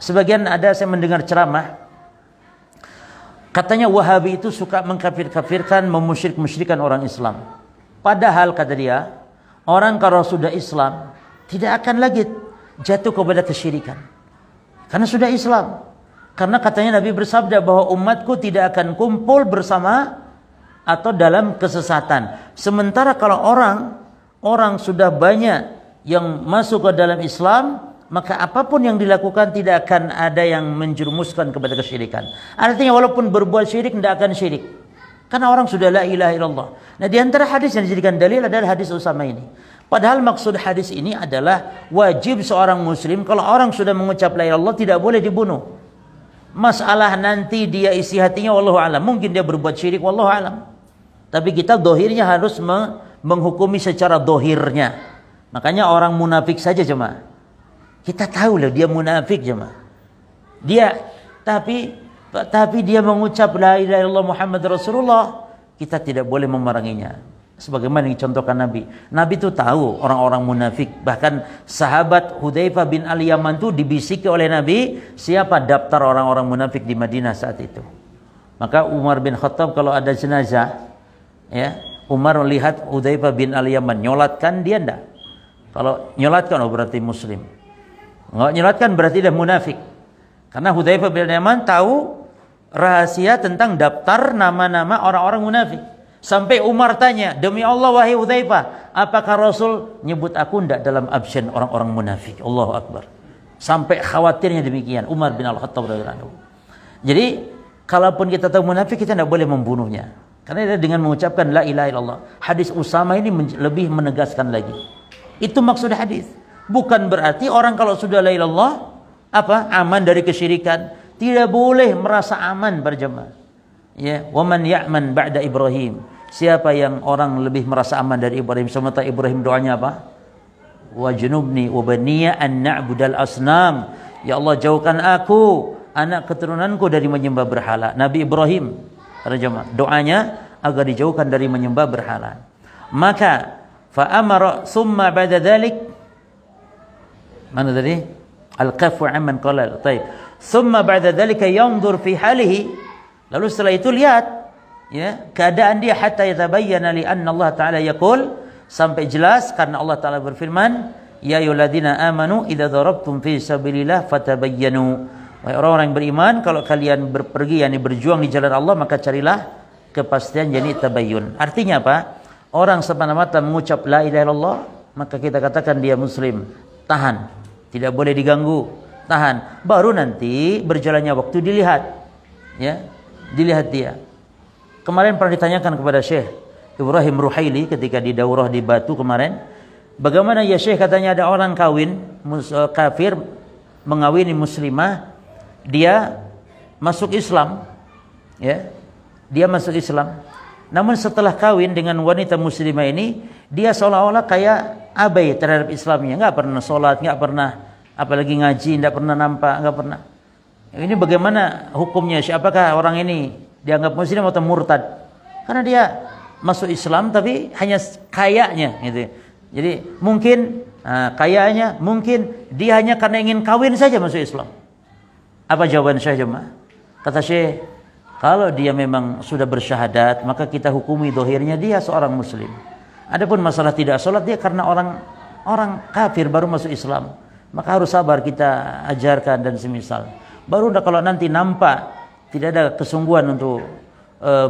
Sebagian ada saya mendengar ceramah, katanya Wahabi itu suka mengkafir-kafirkan, memusyrik-musyrikan orang Islam. Padahal kata dia, orang kalau sudah Islam tidak akan lagi jatuh kepada kesyirikan. Karena sudah Islam. Karena katanya Nabi bersabda bahwa umatku tidak akan kumpul bersama atau dalam kesesatan. Sementara kalau orang sudah banyak yang masuk ke dalam Islam, maka apapun yang dilakukan tidak akan ada yang menjerumuskan kepada kesyirikan. Artinya walaupun berbuat syirik tidak akan syirik. Karena orang sudah la ilaha illallah. Nah, di antara hadis yang dijadikan dalil adalah hadis Usama ini. Padahal maksud hadis ini adalah wajib seorang muslim kalau orang sudah mengucap la ilaha illallah tidak boleh dibunuh. Masalah nanti dia isi hatinya wallahu alam. Mungkin dia berbuat syirik wallahu alam. Tapi kita dohirnya harus menghukumi secara dohirnya. Makanya orang munafik saja jemaah. Kita tahu lah dia munafik jemaah. Tapi dia mengucap la ilaha illallah Muhammad Rasulullah, kita tidak boleh memeranginya. Sebagaimana yang dicontohkan Nabi. Nabi itu tahu orang-orang munafik. Bahkan sahabat Hudzaifah bin Al-Yaman itu dibisiki oleh Nabi siapa daftar orang-orang munafik di Madinah saat itu. Maka Umar bin Khattab kalau ada jenazah, ya, Umar melihat Hudzaifah bin Al-Yaman, nyolatkan dia enggak? Kalau nyolatkan berarti muslim. Enggak nyolatkan berarti dia munafik. Karena Hudzaifah bin Al-Yaman tahu rahasia tentang daftar nama-nama orang-orang munafik. Sampai Umar tanya, demi Allah wahai Hudzaifah, apakah Rasul nyebut aku enggak dalam absen orang-orang munafik? Allahu Akbar. Sampai khawatirnya demikian Umar bin Al-Khattab radhiyallahu anhu. Jadi, kalaupun kita tahu munafik, kita tidak boleh membunuhnya. Karena dia dengan mengucapkan la ilaha illallah. Hadis Usama ini lebih menegaskan lagi. Itu maksud hadis. Bukan berarti orang kalau sudah la ilaha illallah aman dari kesyirikan. Tidak boleh merasa aman berjamaah. Ya, waman ya'man ba'da Ibrahim. Siapa yang orang lebih merasa aman dari Ibrahim? Sementara Ibrahim doanya apa? Wajnubni wa baniya an na'budal asnam. Ya Allah, jauhkan aku, anak keturunanku dari menyembah berhala. Nabi Ibrahim doanya agar dijauhkan dari menyembah berhala. Maka fa amara summa ba'da dzalik, mana tadi? Al-qafu amman qala. Baik. Summa ba'da dzalika yanzur fi halihi. Lalu setelah itu lihat ya keadaan dia hatta yatabayyana li anna Allah taala yaqul, sampai jelas karena Allah taala berfirman, ya ayyuhalladzina amanu idza darabtum fi sabilillah fatabayyanu. Wahai orang-orang yang beriman, kalau kalian berpergi yakni berjuang di jalan Allah maka carilah kepastian, yakni tabayyun. Artinya apa? Orang semata-mata mengucap la ilaha illallah maka kita katakan dia muslim. Tahan, tidak boleh diganggu. Tahan, baru nanti berjalannya waktu dilihat. Ya. Dilihat dia. Kemarin pernah ditanyakan kepada Syekh Ibrahim Ruhaili ketika di daurah di Batu kemarin, bagaimana ya Syekh, katanya ada orang kafir mengawini muslimah, dia masuk Islam, ya, dia masuk Islam. Namun setelah kawin dengan wanita muslimah ini, dia seolah-olah kayak abai terhadap Islamnya, nggak pernah sholat, nggak pernah apalagi ngaji, nggak pernah nampak, nggak pernah. Ini bagaimana hukumnya? Apakah orang ini dianggap muslim atau murtad? Karena dia masuk Islam tapi hanya kayaknya gitu. Jadi mungkin kayaknya mungkin dia hanya karena ingin kawin saja masuk Islam. Apa jawaban Syekh jemaah? Kata Syekh, kalau dia memang sudah bersyahadat maka kita hukumi dohirnya dia seorang muslim. Adapun masalah tidak sholat, dia karena orang kafir baru masuk Islam, maka harus sabar kita ajarkan dan semisal. Baru kalau nanti nampak tidak ada kesungguhan untuk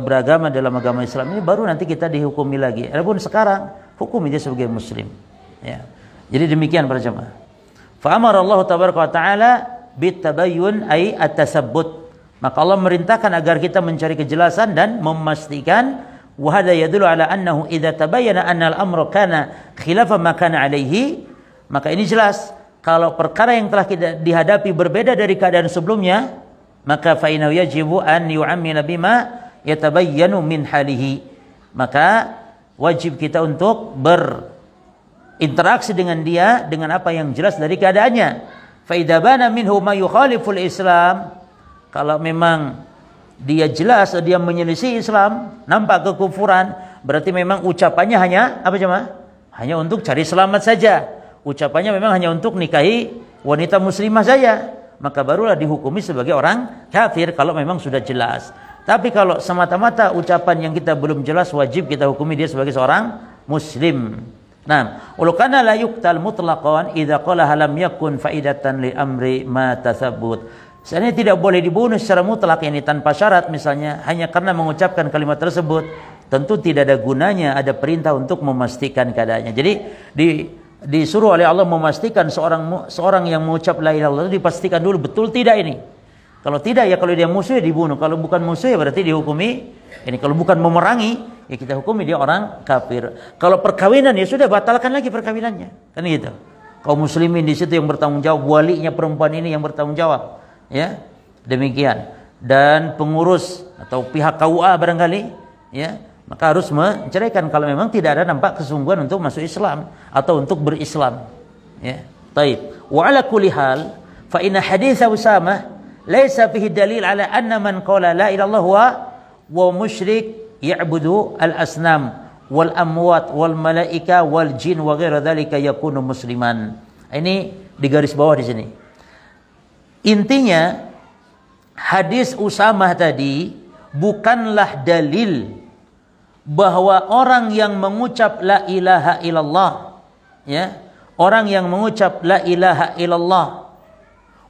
beragama dalam agama Islam ini, baru nanti kita dihukumi lagi. Adapun sekarang hukumi dia sebagai muslim. Ya. Jadi demikian para jemaah. Fa amara Allah tabaraka wa taala bitabayyun ay at-tasabbut. Maka Allah merintahkan agar kita mencari kejelasan dan memastikan, wa hadza yadullu ala annahu idza tabayyana anna al-amru kana khilafa ma kana alaihi, maka ini jelas kalau perkara yang telah kita dihadapi berbeda dari keadaan sebelumnya, maka fa innahu yajibu an yu'ammina bima yatabayyanu min halihi, maka wajib kita untuk berinteraksi dengan dia dengan apa yang jelas dari keadaannya. Fa idza bana minhu ma yukhaliful Islam, kalau memang dia jelas dia menyelisih Islam, nampak kekufuran, berarti memang ucapannya hanya apa jemaah? Hanya untuk cari selamat saja. Ucapannya memang hanya untuk nikahi wanita muslimah saja, maka barulah dihukumi sebagai orang kafir kalau memang sudah jelas. Tapi kalau semata-mata ucapan yang kita belum jelas, wajib kita hukumi dia sebagai seorang muslim. Nah, ulukana la yuqtal mutlaqan idza qala lam yakun faidatan li amri ma tasabbut. Sebenarnya tidak boleh dibunuh secara mutlak, ini tanpa syarat, misalnya hanya karena mengucapkan kalimat tersebut, tentu tidak ada gunanya ada perintah untuk memastikan keadaannya. Jadi disuruh oleh Allah memastikan seorang yang mengucap la ilaha illallah itu dipastikan dulu betul tidak ini. Kalau tidak, ya kalau dia musuh ya dibunuh. Kalau bukan musuh ya berarti dihukumi ini. Kalau bukan memerangi ya kita hukumi dia orang kafir. Kalau perkawinan ya sudah, batalkan lagi perkawinannya. Kan gitu. Kaum muslimin di situ yang bertanggung jawab, walinya perempuan ini yang bertanggung jawab. Ya. Demikian. Dan pengurus atau pihak KUA barangkali ya, maka harus menceraikan kalau memang tidak ada nampak kesungguhan untuk masuk Islam atau untuk berislam. Ya. Taib. Wa ala kulli hal fa inna hadits Usamah laisa fihi dalil ala anna man qala la ilaha illallah wa musyrik ya'budu al-asnam wal amwat wal malaika wal jin wa ghaira dzalika yakunu musliman. Ini di garis bawah di sini. Intinya hadis Usamah tadi bukanlah dalil bahwa orang yang mengucap la ilaha illallah, ya, orang yang mengucap la ilaha illallah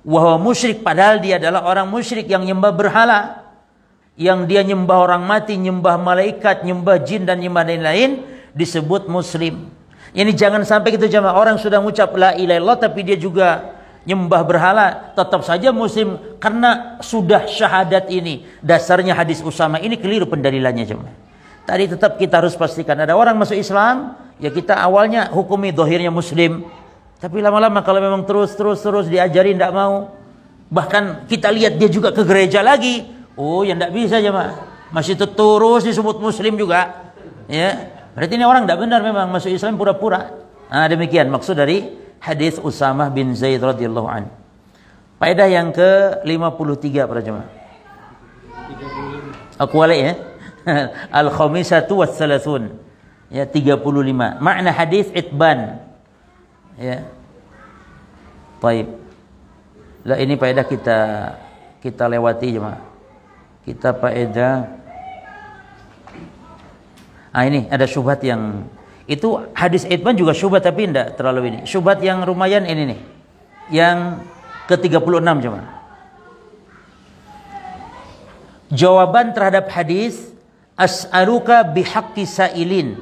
wahwa musyrik, padahal dia adalah orang musyrik yang nyembah berhala, yang dia nyembah orang mati, nyembah malaikat, nyembah jin dan nyembah lain-lain, disebut muslim. Ini jangan sampai gitu jemaah, orang sudah mengucap la ilaha illallah tapi dia juga nyembah berhala, tetap saja muslim karena sudah syahadat ini. Dasarnya hadis Usamah ini keliru pendalilannya jemaah. Tadi tetap kita harus pastikan ada orang masuk Islam, ya kita awalnya hukumi zahirnya muslim. Tapi lama-lama kalau memang terus diajari tidak mau, bahkan kita lihat dia juga ke gereja lagi, oh ya tidak bisa jemaah, masih terus disebut muslim juga, ya berarti ini orang tidak benar, memang masuk Islam pura-pura. Nah demikian maksud dari hadis Usamah bin Zaid radhiyallahu an. Faedah yang ke-53 para jemaah. Aku balik ya. Al-khamisatu was-salasun. Ya 35. Makna hadis Itban. Ya. Baik. Lah ini faedah kita lewati jemaah. Kita faedah. Ini ada syubhat yang itu hadis Itban juga syubhat tapi tidak terlalu ini. Syubhat yang lumayan ini nih. Yang ke-36 jemaah. Jawaban terhadap hadis as'aluka bihaqqi sa'ilin.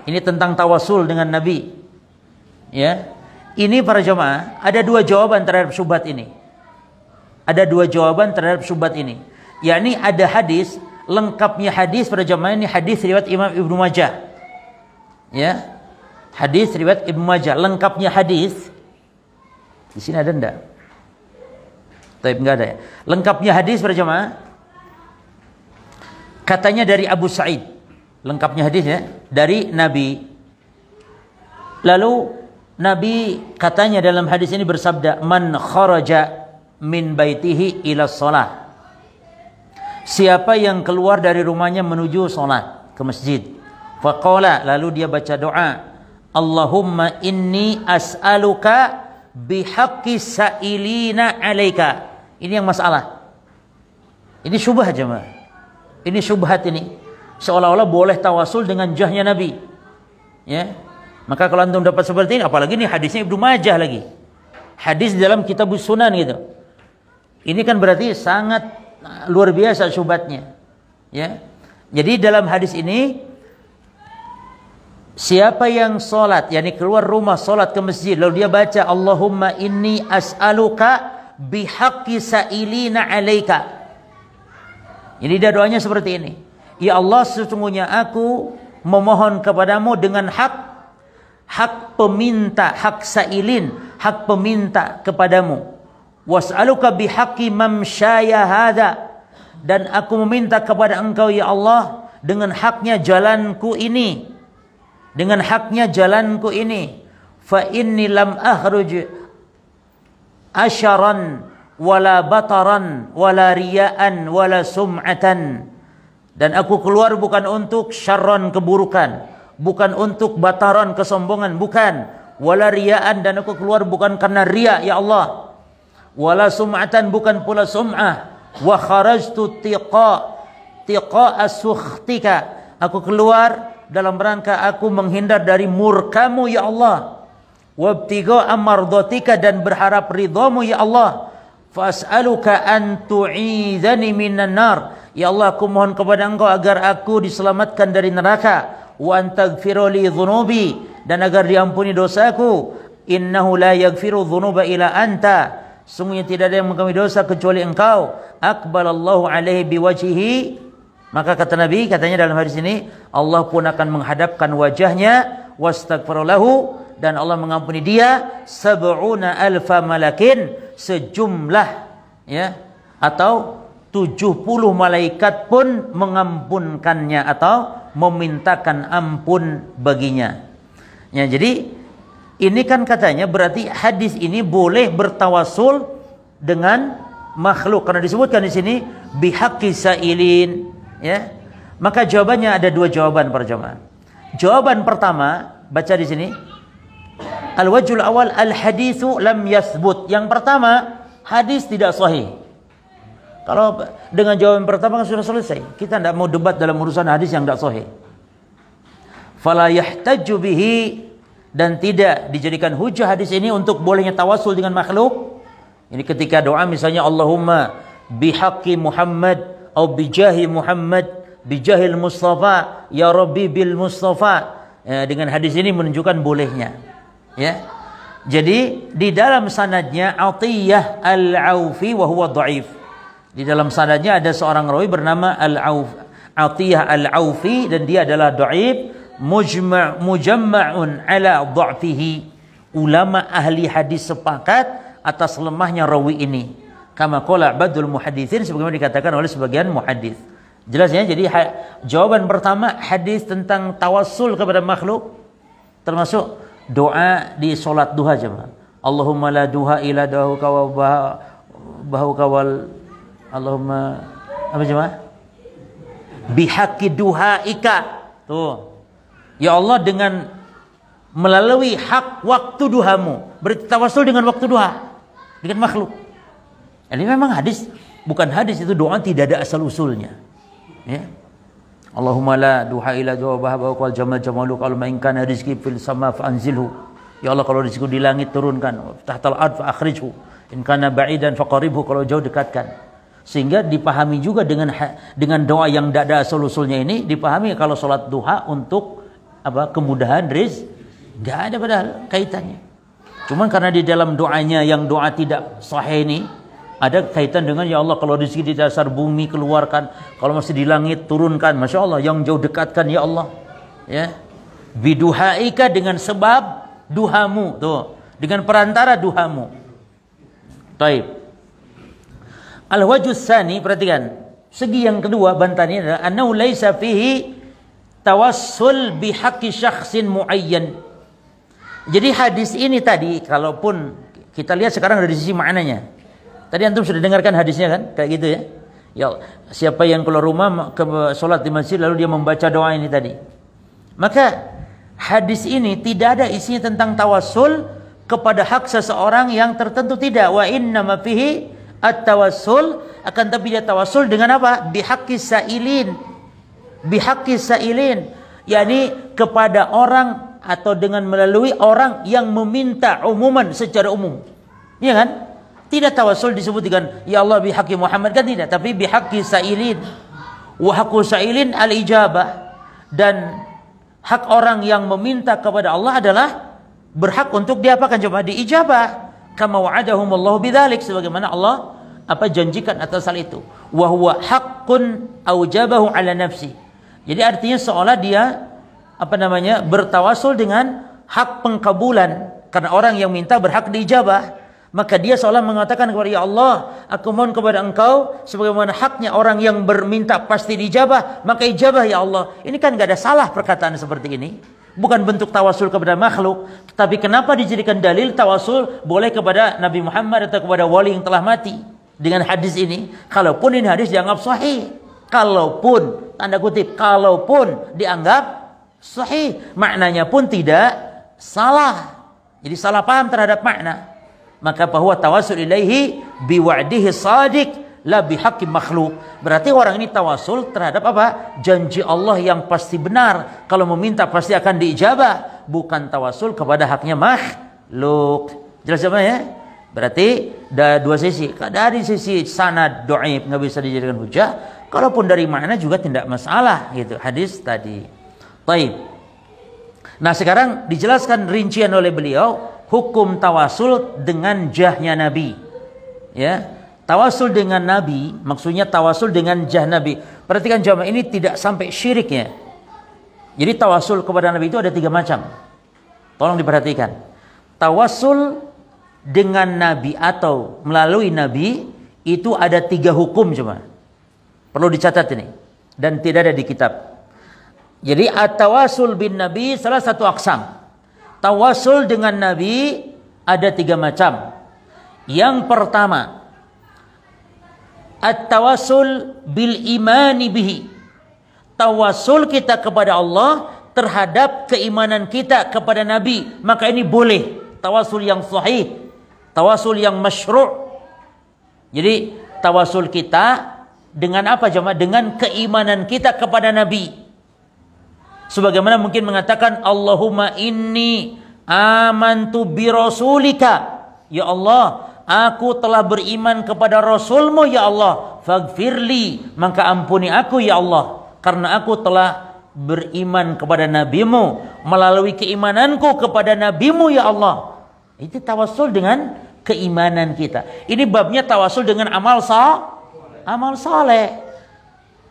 Ini tentang tawasul dengan Nabi. Ya. Ini para jemaah, ada dua jawaban terhadap syubhat ini. Ada dua jawaban terhadap syubhat ini. Yakni ada hadis, lengkapnya hadis para jemaah ini hadis riwayat Imam Ibnu Majah. Ya. Hadis riwayat Ibnu Majah, lengkapnya hadis. Di sini ada enggak? Tapi enggak ada ya. Lengkapnya hadis para jemaah. Katanya dari Abu Sa'id. Lengkapnya hadis ya, dari Nabi. Lalu Nabi katanya dalam hadis ini bersabda, "Man kharaja min baitihi ila shalah." Siapa yang keluar dari rumahnya menuju salat ke masjid. Faqala, lalu dia baca doa, "Allahumma inni as'aluka bihaqqi sa'ilina 'alaika." Ini yang masalah. Ini syubhat jemaah. Ini syubhat ini. Seolah-olah boleh tawasul dengan jahnya Nabi. Ya. Maka kalau antum dapat seperti ini, apalagi ini hadisnya Ibnu Majah lagi. Hadis dalam Kitabus Sunan gitu. Ini kan berarti sangat luar biasa syubhatnya. Ya. Jadi dalam hadis ini, siapa yang sholat, yakni keluar rumah sholat ke masjid, lalu dia baca Allahumma inni as'aluka bihaqqi sa'ilina alaika. Jadi dia doanya seperti ini. Ya Allah, sesungguhnya aku memohon kepadamu dengan hak peminta, hak sa'ilin, hak peminta kepadamu. Was'aluka bihaqqi mamsyaya hadha. Dan aku meminta kepada engkau ya Allah dengan haknya jalanku ini. Dengan haknya jalanku ini. Fa inni lam akhruj asyaran wala bataran wala riya'an wala sum'atan. Dan aku keluar bukan untuk syarran keburukan, bukan untuk bataran kesombongan, bukan. Wala riya'an, dan aku keluar bukan karena riya ya Allah. Wala sum'atan, bukan pula sum'ah. Wa kharajtu tiqa as-sukhtika. Aku keluar dalam rangka aku menghindar dari murkamu ya Allah. Wabtiga amardatika, dan berharap ridhamu ya Allah. Fas'aluka an tu'idhani minan nar. Ya Allah, aku mohon kepada engkau agar aku diselamatkan dari neraka. Wa antaghfira li dhunubi, dan agar diampuni dosaku. Innahu la yaghfiru dhunuba ila anta. Sungguhnya tidak ada yang mengampuni dosa kecuali engkau. Aqbalallahu alaihi biwajhihi. Maka kata Nabi, katanya dalam hadis ini, Allah pun akan menghadapkan wajahnya, wastaghfirullahu, dan Allah mengampuni dia 70,000 malakin, sejumlah ya, atau 70 malaikat pun mengampunkannya atau memintakan ampun baginya. Ya, jadi ini kan katanya berarti hadis ini boleh bertawasul dengan makhluk, karena disebutkan di sini bihaqqi sa'ilin. Ya, maka jawabannya ada dua jawaban para jemaah. Jawaban pertama, baca di sini, al-wajhul awal al-haditsu lam yathbut. Yang pertama, hadis tidak sahih. Kalau dengan jawaban pertama kan sudah selesai. Kita tidak mau debat dalam urusan hadis yang tidak sahih. Fala yahtaju bihi, dan tidak dijadikan hujah hadis ini untuk bolehnya tawasul dengan makhluk. Ini ketika doa misalnya Allahumma bihaqqi Muhammad atau bijahi Muhammad, bijahil Mustafa, ya Rabbi bil Mustafa. Ya, dengan hadis ini menunjukkan bolehnya. Ya. Jadi di dalam sanadnya Atiyah al-Aufi wa huwa dhaif. Di dalam sanadnya ada seorang rawi bernama Atiyah al-Aufi, dan dia adalah dhaif, mujamma'un ala dha'fihi. Ulama ahli hadis sepakat atas lemahnya rawi ini. Kama qala ba'dul muhaditsin, sebagaimana dikatakan oleh sebagian muhadits. Jelas ya. Jadi jawaban pertama, hadis tentang tawassul kepada makhluk termasuk doa di salat duha jemaah. Allahumma la duha ila dahuka wa bahuka wal Allahumma apa jemaah? Bihaqqi duhaika. Tuh. Ya Allah, dengan melalui hak waktu duhamu. Berarti tawassul dengan waktu duha, dengan makhluk. Ini memang hadis, bukan hadis, itu doa tidak ada asal usulnya. Ya. Allahumma la duha ila jawabah wal jamal jamaluk al ma in kana rizqi fil sama fa anzilhu. Ya Allah, kalau rezeki di langit turunkan, tahtal ard fa akhrijhu, in kana ba'idan fa qaribhu, kalau jauh dekatkan. Sehingga dipahami juga dengan doa yang tidak ada asal usulnya ini, dipahami kalau salat duha untuk apa? Kemudahan rezeki. Enggak ada padahal kaitannya. Cuman karena di dalam doanya yang doa tidak sahih ini ada kaitan dengan ya Allah, kalau rezeki di dasar bumi keluarkan, kalau masih di langit turunkan, Masya Allah, yang jauh dekatkan ya Allah. Ya. Biduhaika, dengan sebab duhamu, tuh, dengan perantara duhamu. Taib. Al-wajhus tsani, perhatikan. Segi yang kedua bantahannya adalah annahu laisa fihi tawassul bihaqqi syakhsin muayyan. Jadi hadis ini tadi, kalaupun kita lihat sekarang dari sisi maknanya. Tadi antum sudah dengarkan hadisnya kan? Kayak gitu ya. Ya, siapa yang keluar rumah ke salat di masjid lalu dia membaca doa ini tadi. Maka hadis ini tidak ada isinya tentang tawassul kepada hak seseorang yang tertentu, tidak. Wa inna ma fihi at-tawassul, akan tapi dia tawassul dengan apa? Bihaqqi sa'ilin. Bihaqqi sa'ilin, yakni kepada orang atau dengan melalui orang yang meminta umuman, secara umum. Iya kan? Tidak tawassul disebut dengan ya Allah bihaqqi Muhammad, kan tidak, tapi bihaqqi sa'ilin. Wa haqqu sa'ilin al-ijabah, dan hak orang yang meminta kepada Allah adalah berhak untuk diapakan, coba, diijabah. Kama wa'adahumullahu bidzalik, sebagaimana Allah janjikan atas hal itu. Wa huwa haqqun aujabahu ala nafsi. Jadi artinya seolah dia bertawasul dengan hak pengkabulan, karena orang yang minta berhak diijabah. Maka dia seolah mengatakan kepada, ya Allah, aku mohon kepada engkau sebagaimana haknya orang yang berminta pasti dijabah, maka ijabah ya Allah. Ini kan gak ada salah perkataan seperti ini. Bukan bentuk tawasul kepada makhluk, tapi kenapa dijadikan dalil tawasul boleh kepada Nabi Muhammad atau kepada wali yang telah mati dengan hadis ini? Kalaupun ini hadis dianggap sahih, kalaupun, tanda kutip, kalaupun dianggap sahih, maknanya pun tidak salah. Jadi salah paham terhadap makna. Maka bahwa tawasul ilaihi biwa'dihi shadiq la bihaqqi makhluk. Berarti orang ini tawasul terhadap janji Allah yang pasti benar. Kalau meminta pasti akan diijabah, bukan tawasul kepada haknya makhluk. Jelas ya? Berarti ada dua sisi. Dari sisi sanad dhaif nggak bisa dijadikan hujah. Kalaupun dari makna juga tidak masalah gitu hadis tadi. Baik. Nah, sekarang dijelaskan rincian oleh beliau hukum tawasul dengan jahnya Nabi. Ya, tawasul dengan Nabi maksudnya tawasul dengan jah Nabi. Perhatikan jamaah, ini tidak sampai syiriknya. Jadi tawasul kepada Nabi itu ada 3 macam. Tolong diperhatikan. Tawasul dengan Nabi atau melalui Nabi itu ada 3 hukum cuma. Perlu dicatat ini dan tidak ada di kitab. Jadi at-tawasul bin Nabi salah satu aksam. Tawasul dengan Nabi ada 3 macam. Yang pertama, at-tawasul bil imani bihi. Tawasul kita kepada Allah terhadap keimanan kita kepada Nabi. Maka ini boleh. Tawasul yang sahih. Tawasul yang masyru'. Jadi tawasul kita dengan apa jemaah? Dengan keimanan kita kepada Nabi. Sebagaimana mungkin mengatakan Allahumma inni amantu bi rasulika. Ya Allah, aku telah beriman kepada Rasulmu ya Allah. Faghfirli, maka ampuni aku ya Allah, karena aku telah beriman kepada Nabimu. Melalui keimananku kepada Nabimu ya Allah. Itu tawasul dengan keimanan kita. Ini babnya tawasul dengan amal saleh.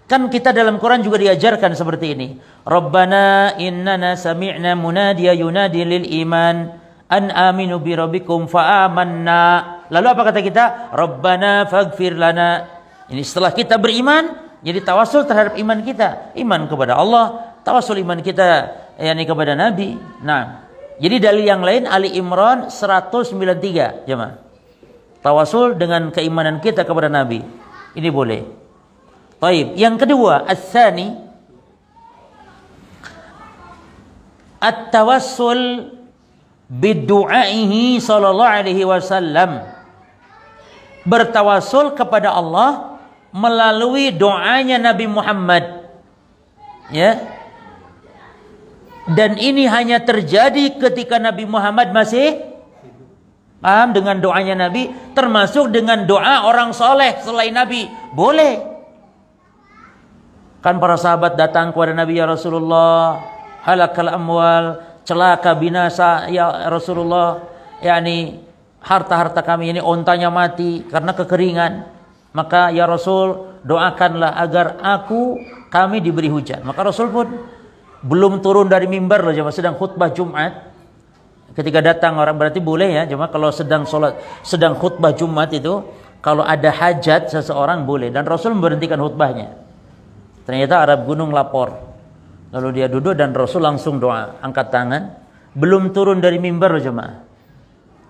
Kan kita dalam Quran juga diajarkan seperti ini. Rabbana innana sami'na munadiya yunadi lil iman an aminu bi rabbikum fa amanna. Lalu apa kata kita? Rabbana faghfir lana. Ini setelah kita beriman, jadi tawasul terhadap iman kita. Iman kepada Allah, tawasul iman kita yakni kepada Nabi. Nah, jadi dalil yang lain Ali Imran 193 jemaah. Tawasul dengan keimanan kita kepada Nabi. Ini boleh. Baik, yang kedua, ats-tsani at-tawassul bidu'aihi sallallahu alaihi wasallam. Bertawasul kepada Allah melalui doanya Nabi Muhammad. Ya. Dan ini hanya terjadi ketika Nabi Muhammad masih paham dengan doanya Nabi, termasuk dengan doa orang soleh selain Nabi. Boleh. Kan para sahabat datang kepada Nabi, ya Rasulullah, halakal amwal, celaka binasa ya Rasulullah, yakni harta-harta kami ini ontanya mati karena kekeringan. Maka ya Rasul, doakanlah agar kami diberi hujan. Maka Rasul pun belum turun dari mimbar loh jemaah, sedang khutbah Jumat. Ketika datang orang, berarti boleh ya jemaah, kalau sedang khutbah Jumat itu, kalau ada hajat seseorang boleh, dan Rasul memberhentikan khutbahnya. Ternyata Arab gunung lapor. Lalu dia duduk dan Rasul langsung doa, angkat tangan. Belum turun dari mimbar loh jemaah.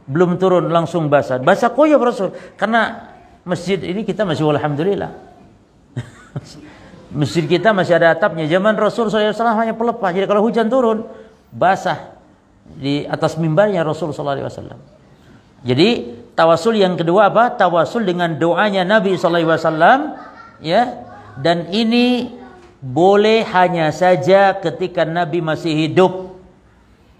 Belum turun langsung basah. Basah kok ya Rasul? Karena masjid ini kita masih alhamdulillah. Masjid kita masih ada atapnya. Zaman Rasul SAW hanya pelepah. Jadi kalau hujan turun, basah di atas mimbarnya Rasul SAW. Jadi tawasul yang kedua apa? Tawasul dengan doanya Nabi SAW. Ya. Dan ini boleh hanya saja ketika Nabi masih hidup.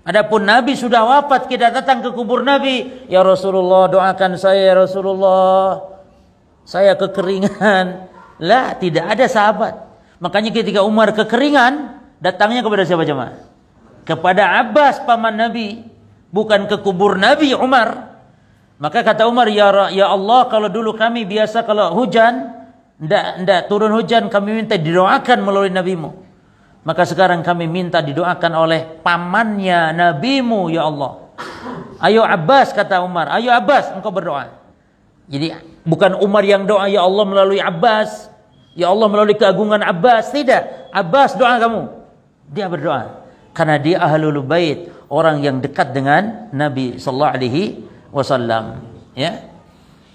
Adapun Nabi sudah wafat, kita datang ke kubur Nabi, ya Rasulullah, doakan saya ya Rasulullah, saya kekeringan. Lah, tidak ada sahabat. Makanya ketika Umar kekeringan, datangnya kepada siapa jemaah? Kepada Abbas paman Nabi, bukan ke kubur Nabi Umar. Maka kata Umar, ya Allah, kalau dulu kami biasa kalau hujan, ndak turun hujan, kami minta didoakan melalui nabimu. Maka sekarang kami minta didoakan oleh pamannya nabimu, ya Allah. Ayo Abbas, kata Umar, ayo Abbas, engkau berdoa. Jadi bukan Umar yang doa, ya Allah, melalui Abbas, ya Allah melalui keagungan Abbas. Tidak, Abbas doa kamu. Dia berdoa karena dia ahlul bait, orang yang dekat dengan Nabi sallallahu alaihi wasallam, ya.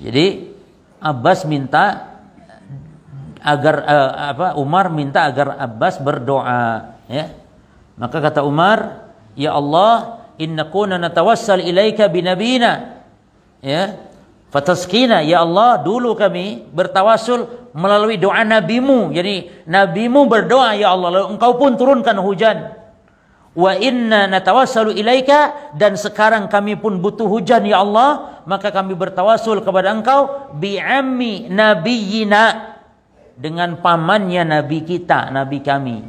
Jadi Abbas minta agar Umar minta agar Abbas berdoa, ya. Maka kata Umar, ya Allah, inna kunna natawassal ilaika binabiyina, ya, fataskina, ya Allah, dulu kami bertawasul melalui doa nabimu. Jadi nabimu berdoa, ya Allah, lalu engkau pun turunkan hujan. Wa inna natawassalu ilaika, dan sekarang kami pun butuh hujan, ya Allah, maka kami bertawasul kepada engkau bi'ammi nabiyina, dengan pamannya nabi kita, nabi kami,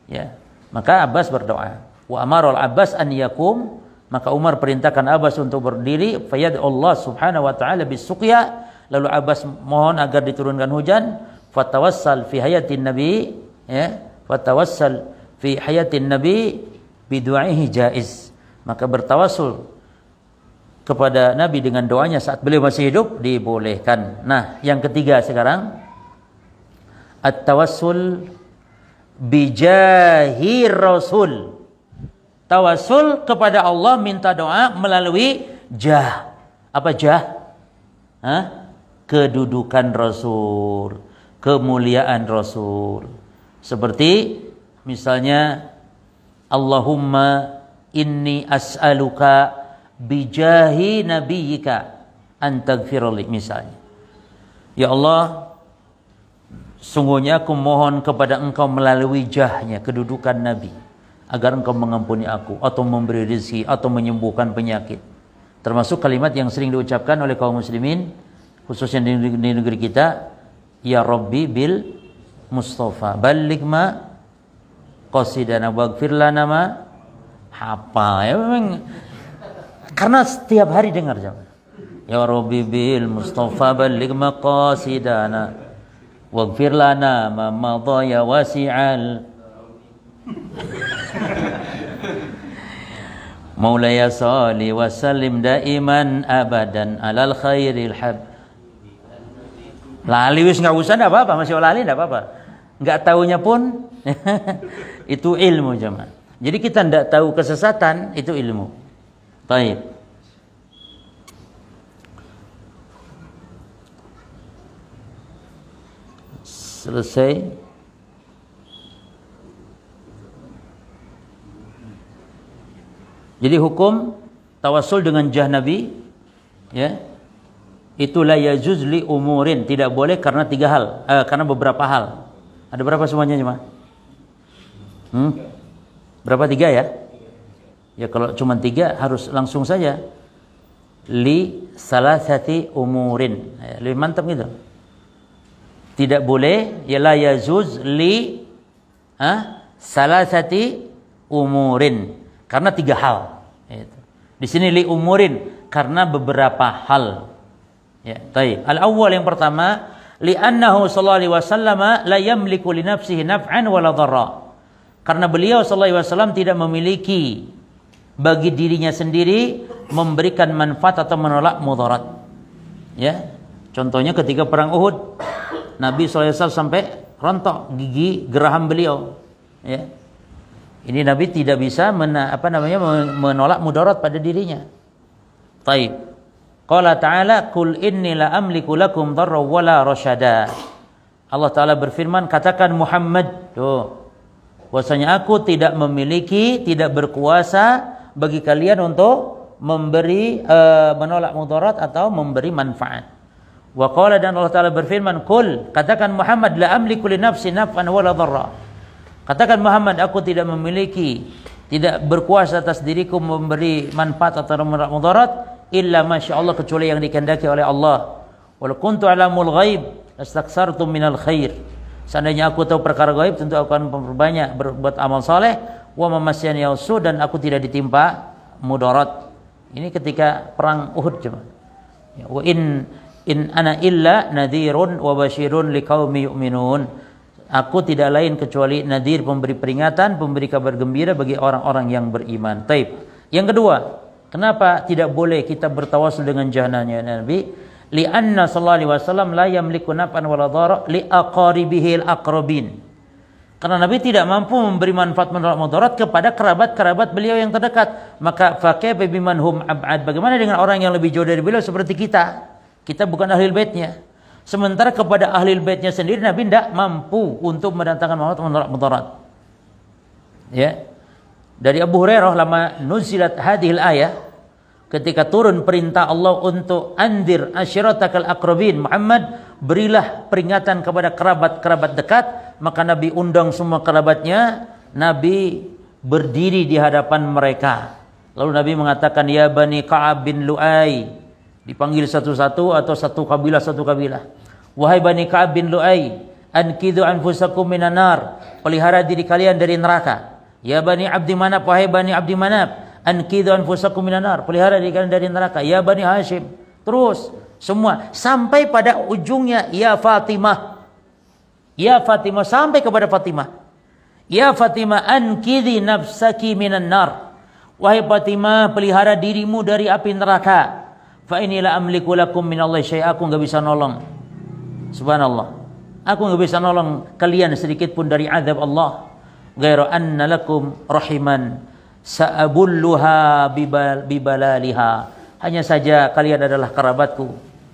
ya. Maka Abbas berdoa. Wa amarul Abbas an yakum, maka Umar perintahkan Abbas untuk berdiri. Fayad Allah subhanahu wa ta'ala bisuqya, lalu Abbas mohon agar diturunkan hujan. Fatawassal fi hayatin nabi, ya, fatawassal fi hayatin nabi bidu'aihi jaiz. Maka bertawassul kepada Nabi dengan doanya saat beliau masih hidup dibolehkan. Nah, yang ketiga sekarang, at-tawassul bijahi Rasul. Tawassul kepada Allah, minta doa melalui jah. Apa jah? Kedudukan Rasul, kemuliaan Rasul. Seperti misalnya, Allahumma inni as'aluka bijahi nabiyyika an taghfirli, misalnya. Ya Allah, sungguhnya aku mohon kepada engkau melalui jahnya, kedudukan Nabi, agar engkau mengampuni aku, atau memberi rezeki, atau menyembuhkan penyakit. Termasuk kalimat yang sering diucapkan oleh kaum muslimin, khususnya di negeri kita, ya Rabbi bil Mustafa balligh ma qasidana waghfir lana ma. Hafal ya memang, karena setiap hari dengar jemaah. Ya Rabbi bil Mustafa balligh ma qasidana waghfir lana ma madha ya wasi'al Maulaya salli wa sallim daiman abadan alal khairil hab. Lali wis enggak usah, enggak apa-apa, masih lali enggak apa-apa. Enggak tahunya pun itu ilmu jemaah. Jadi kita enggak tahu kesesatan, itu ilmu. Baik. Selesai. Jadi hukum tawassul dengan jah Nabi, ya, itu la yajuz li umurin, tidak boleh karena tiga hal, karena beberapa hal. Ada berapa semuanya cuma? Berapa? Tiga ya? Ya kalau cuma tiga harus langsung saja. Li salasati umurin, ya, lebih mantap gitu. Tidak boleh, ya la yajuz li salasati umurin. Karena tiga hal. Di sini li umurin, karena beberapa hal. Ya, baik. Al-awwal, yang pertama, li'annahu sallallahu alaihi wasallam la yamliku li nafsihi naf'an wala dharra. Karena beliau sallallahu alaihi wasallam tidak memiliki bagi dirinya sendiri memberikan manfaat atau menolak mudarat. Ya. Contohnya ketika perang Uhud, Nabi sallallahu alaihi wasallam sampai rontok gigi geraham beliau. Ya. Ini Nabi tidak bisa menolak mudarat pada dirinya. Taib. Qala ta'ala, "Qul inni la amliku lakum dharra wa la rasyada." Allah Ta'ala berfirman, katakan Muhammad, bahwasanya aku tidak memiliki, tidak berkuasa bagi kalian untuk memberi menolak mudarat atau memberi manfaat. Wa qala, dan Allah Ta'ala berfirman, "Qul," katakan Muhammad, "la amliku li nafsi naf'an wa la dharra." Katakan Muhammad, aku tidak memiliki, tidak berkuasa atas diriku memberi manfaat atau menolak mudarat, illa masya Allah, kecuali yang dikehendaki oleh Allah. Walau kuntu alamul ghaib lastaksartu minal khair. Seandainya aku tahu perkara gaib, tentu aku akan memperbanyak berbuat amal saleh. Wa mamasyani yasu, dan aku tidak ditimpa mudarat. Ini ketika perang Uhud cuma. Wa in ana illa nadhirun wa basyirun liqaumi yu'minun. Aku tidak lain kecuali nadhir, pemberi peringatan, pemberi kabar gembira bagi orang-orang yang beriman. Taib. Yang kedua, kenapa tidak boleh kita bertawasul dengan jahanamnya Nabi? Li'anna sallallahu alaihi wasallam la yamliku naf'an wala dhara li aqaribihi al-aqrabin. Karena Nabi tidak mampu memberi manfaat mudarat kepada kerabat-kerabat beliau yang terdekat. Maka fakaifa biman hum ab'ad, bagaimana dengan orang yang lebih jauh dari beliau seperti kita? Kita bukan ahli baitnya. Sementara kepada ahli baitnya sendiri Nabi tidak mampu untuk mendatangkan manfaat mudarat. Ya. Dari Abu Hurairah, lama nuzilat hadhil ayah, ketika turun perintah Allah untuk andir asyiratakal aqrabin, Muhammad, berilah peringatan kepada kerabat-kerabat dekat, maka Nabi undang semua kerabatnya, Nabi berdiri di hadapan mereka. Lalu Nabi mengatakan, ya Bani Ka'ab bin Lu'ay, dipanggil satu-satu atau satu kabilah. Wahai Bani Ka'ab bin Lu'ay, ankidu anfusakum minan nar, pelihara diri kalian dari neraka. Ya Bani Abdi Manaf, wahai Bani Abdi Manaf, ankidu anfusakum minan nar, pelihara diri kalian dari neraka. Ya Bani Hashim, terus semua sampai pada ujungnya, ya Fatimah, ya Fatimah, sampai kepada Fatimah. Ya Fatimah, ankidhi nafsaki minan nar, wahai Fatimah, pelihara dirimu dari api neraka. Fa inilah amliku lakum minallahi syai'a, aku enggak bisa nolong. Subhanallah, aku enggak bisa nolong kalian sedikit pun dari azab Allah. Ghairu anna lakum rahiman sa'abulluha bibalaliha, hanya saja kalian adalah kerabatku,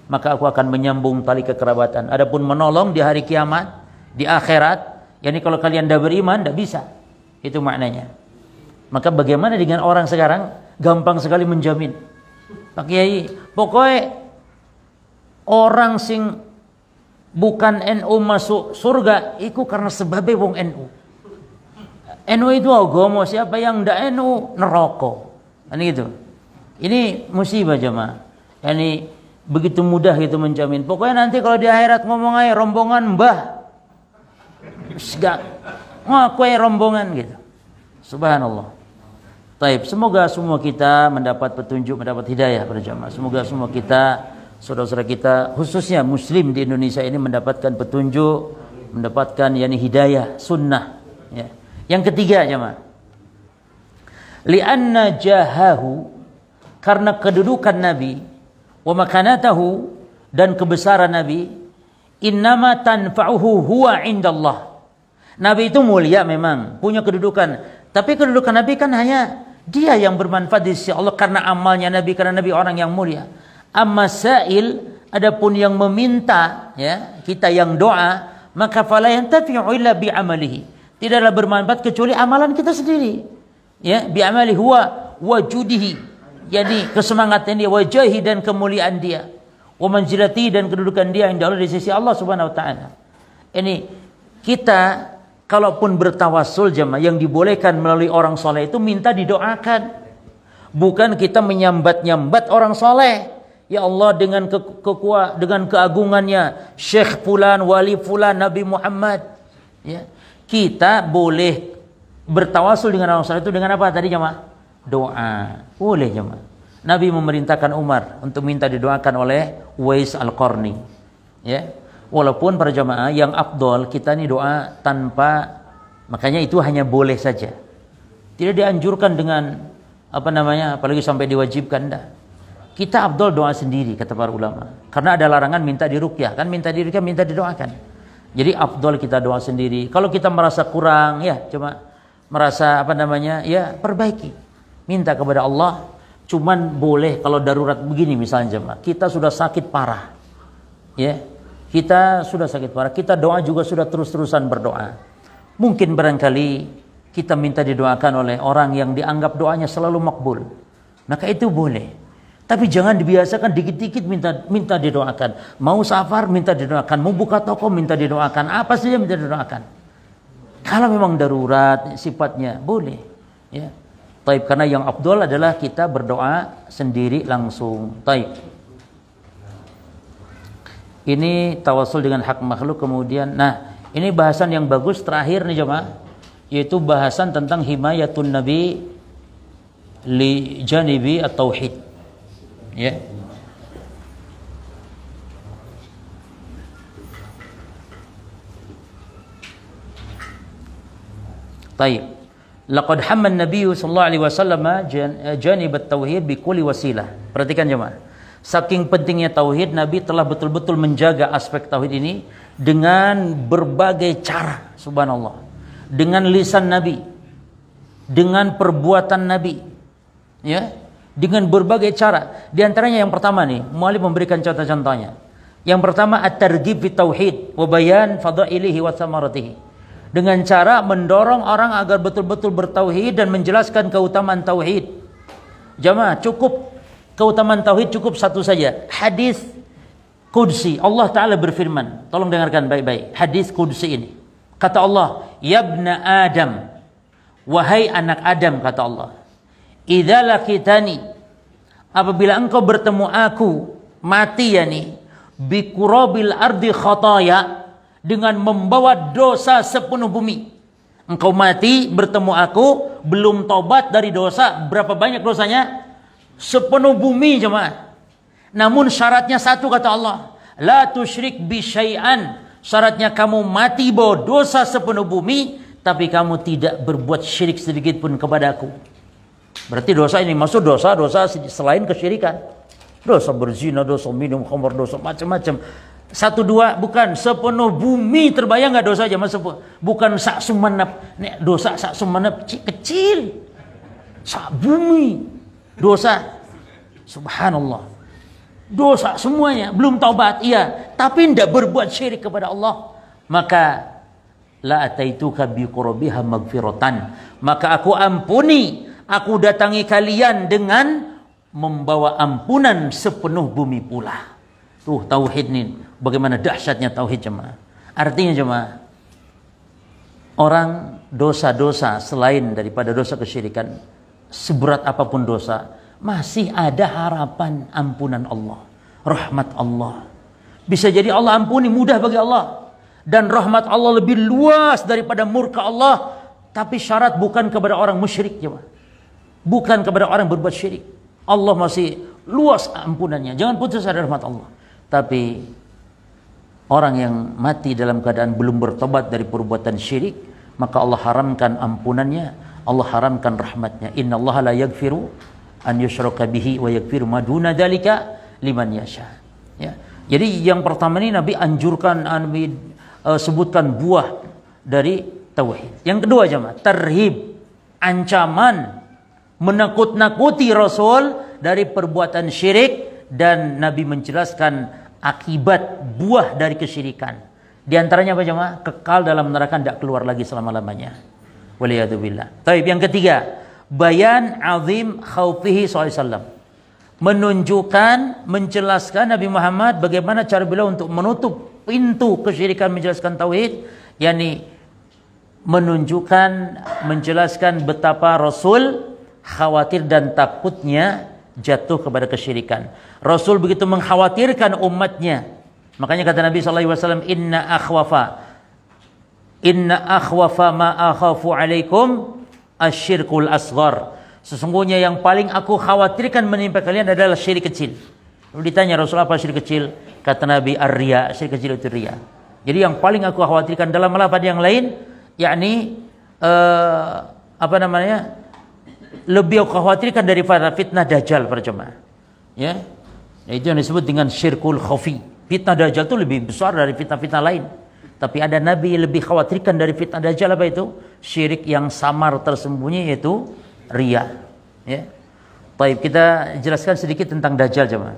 maka aku akan menyambung tali kekerabatan. Adapun menolong di hari kiamat, di akhirat, yakni kalau kalian dah beriman, tidak bisa. Itu maknanya. Maka bagaimana dengan orang sekarang? Gampang sekali menjamin. Pak Kiai, pokoknya orang sing bukan NU masuk surga, itu karena sebabnya wong NU. NU itu agama, siapa yang ndak NU neraka. Kan gitu. Ini musibah jemaah. Yani begitu mudah gitu menjamin. Pokoknya nanti kalau di akhirat ngomong aja rombongan mbah. Enggak. Ngaku rombongan gitu. Subhanallah. Taib, semoga semua kita mendapat petunjuk, mendapat hidayah pada jemaah. Semoga semua kita, saudara-saudara kita, khususnya muslim di Indonesia ini mendapatkan petunjuk, mendapatkan yani hidayah, sunnah, ya. Yang ketiga jemaah, li'anna jahahu, karena kedudukan Nabi, wa makanatahu, dan kebesaran Nabi, innama tanfa'uhu huwa indallah. Nabi itu mulia memang, punya kedudukan, tapi kedudukan Nabi kan hanya dia yang bermanfaat di sisi Allah karena amalnya Nabi, karena Nabi orang yang mulia. Amma sa'il, adapun yang meminta, ya, kita yang doa, maka fala yantafi'u illa bi'amalihi, tidaklah bermanfaat kecuali amalan kita sendiri, ya, bi'amali huwa wajudihi, jadi kesemangatnya dia, wajahi, dan kemuliaan dia, wa manzilati, dan kedudukan dia inda Allah, di sisi Allah Subhanahu wa taala. Ini kita kalaupun bertawassul jemaah, yang dibolehkan melalui orang soleh itu minta didoakan, bukan kita menyambat-nyambat orang soleh. Ya Allah, dengan dengan keagungannya Syekh fulan, wali fulan, Nabi Muhammad, ya. Kita boleh bertawasul dengan orang soleh itu dengan apa tadi jemaah? Doa. Boleh jemaah. Nabi memerintahkan Umar untuk minta didoakan oleh Uwais Al-Qarni. Ya. Walaupun para jemaah yang afdol kita ini doa tanpa, makanya itu hanya boleh saja. Tidak dianjurkan dengan apa namanya, apalagi sampai diwajibkan, dah. Kita afdol doa sendiri kata para ulama. Karena ada larangan minta diruqyah, kan minta diruqyah, minta didoakan. Jadi afdol kita doa sendiri. Kalau kita merasa kurang, ya cuma merasa apa namanya, ya perbaiki. Minta kepada Allah. Cuman boleh kalau darurat begini misalnya jemaah. Kita sudah sakit parah. Ya. Kita sudah sakit parah. Kita doa juga sudah terus-terusan berdoa. Mungkin barangkali kita minta didoakan oleh orang yang dianggap doanya selalu makbul. Maka itu boleh. Tapi jangan dibiasakan dikit-dikit minta didoakan. Mau safar minta didoakan, mau buka toko minta didoakan, apa saja minta didoakan. Kalau memang darurat sifatnya boleh, ya. Taib, karena yang afdal adalah kita berdoa sendiri langsung. Taib. Ini tawasul dengan hak makhluk, kemudian Ini bahasan yang bagus terakhir nih jemaah, yaitu bahasan tentang himayatun Nabi li janibi at-tauhid. Ya. Taib. Laqad hamma an-nabiy sallallahu alaihi wasallam janib at-tauhid bi kulli wasilah. Perhatikan jemaah. Saking pentingnya tauhid, Nabi telah betul-betul menjaga aspek tauhid ini dengan berbagai cara, subhanallah. Dengan lisan Nabi, dengan perbuatan Nabi, ya, dengan berbagai cara. Di antaranya yang pertama nih, muallif memberikan contoh-contohnya. Yang pertama at-targhib fi tauhid wa bayan fadailihi wa thamaratihi. Dengan cara mendorong orang agar betul-betul bertauhid dan menjelaskan keutamaan tauhid. Jamaah, cukup keutamaan tauhid cukup satu saja. Hadis Qudsi, Allah Ta'ala berfirman, tolong dengarkan baik-baik. Hadis Qudsi ini, kata Allah, "Yabna Adam, wahai anak Adam," kata Allah, "idza laqitani, apabila engkau bertemu aku, mati yani, bi qurabil ardi khataya, dengan membawa dosa sepenuh bumi." Engkau mati bertemu aku, belum tobat dari dosa, berapa banyak dosanya? Sepenuh bumi jemaah. Namun syaratnya satu, kata Allah, la tusyrik bi syai'an. Syaratnya kamu mati bawa dosa sepenuh bumi, tapi kamu tidak berbuat syirik sedikit pun kepadaku. Berarti dosa ini maksud dosa-dosa selain kesyirikan. Dosa berzina, dosa minum khamr, dosa macam-macam. Satu dua, bukan, sepenuh bumi. Terbayang nggak dosa aja? Bukan sak sumanap. Dosa sak sumanap kecil. Sak bumi dosa. Subhanallah. Dosa semuanya, belum taubat, iya, tapi tidak berbuat syirik kepada Allah, maka la ataituka bi qurbiha magfiratan, maka aku ampuni, aku datangi kalian dengan membawa ampunan sepenuh bumi pula. Tuh tauhid nih, bagaimana dahsyatnya tauhid jemaah. Artinya jemaah, orang dosa-dosa selain daripada dosa kesyirikan, seberat apapun dosa, masih ada harapan ampunan Allah, rahmat Allah. Bisa jadi Allah ampuni, mudah bagi Allah. Dan rahmat Allah lebih luas daripada murka Allah. Tapi syarat bukan kepada orang musyrik, bukan kepada orang berbuat syirik. Allah masih luas ampunannya. Jangan putus ada rahmat Allah. Tapi orang yang mati dalam keadaan belum bertobat dari perbuatan syirik, maka Allah haramkan ampunannya, Allah haramkan rahmatnya. Innallaha la yaghfiru an yushraka bihi wa yaghfiru ma duna dzalika liman yasha. Ya. Jadi yang pertama ini Nabi anjurkan, Nabi sebutkan buah dari tauhid. Yang kedua jemaah, tarhib, ancaman, menakut-nakuti Rasul dari perbuatan syirik, dan Nabi menjelaskan akibat buah dari kesyirikan. Di antaranya apa jemaah? Kekal dalam neraka, tidak keluar lagi selama-lamanya. Waliyadzubillah. Taib, yang ketiga, bayan azim khaufihi SAW, menunjukkan, menjelaskan Nabi Muhammad bagaimana cara beliau untuk menutup pintu kesyirikan, menjelaskan tauhid, yakni menunjukkan, menjelaskan betapa Rasul khawatir dan takutnya jatuh kepada kesyirikan. Rasul begitu mengkhawatirkan umatnya. Makanya kata Nabi SAW, inna akhwafa ma akhafu alaikum asyirkul asghar. Sesungguhnya yang paling aku khawatirkan menimpa kalian adalah syirik kecil. Lalu ditanya Rasul, apa syirik kecil? Kata Nabi, ar-riya, syirik kecil itu riya. Jadi yang paling aku khawatirkan dalam lafaz yang lain, yakni lebih aku khawatirkan daripada fitnah dajjal para jemaah. Ya. Itu yang disebut dengan syirkul khafi. Fitnah dajjal itu lebih besar dari fitnah-fitnah lain. Tapi ada Nabi yang lebih khawatirkan dari fitnah dajjal, apa itu? Syirik yang samar tersembunyi, yaitu riya. Ya. Baik, kita jelaskan sedikit tentang dajjal jemaah.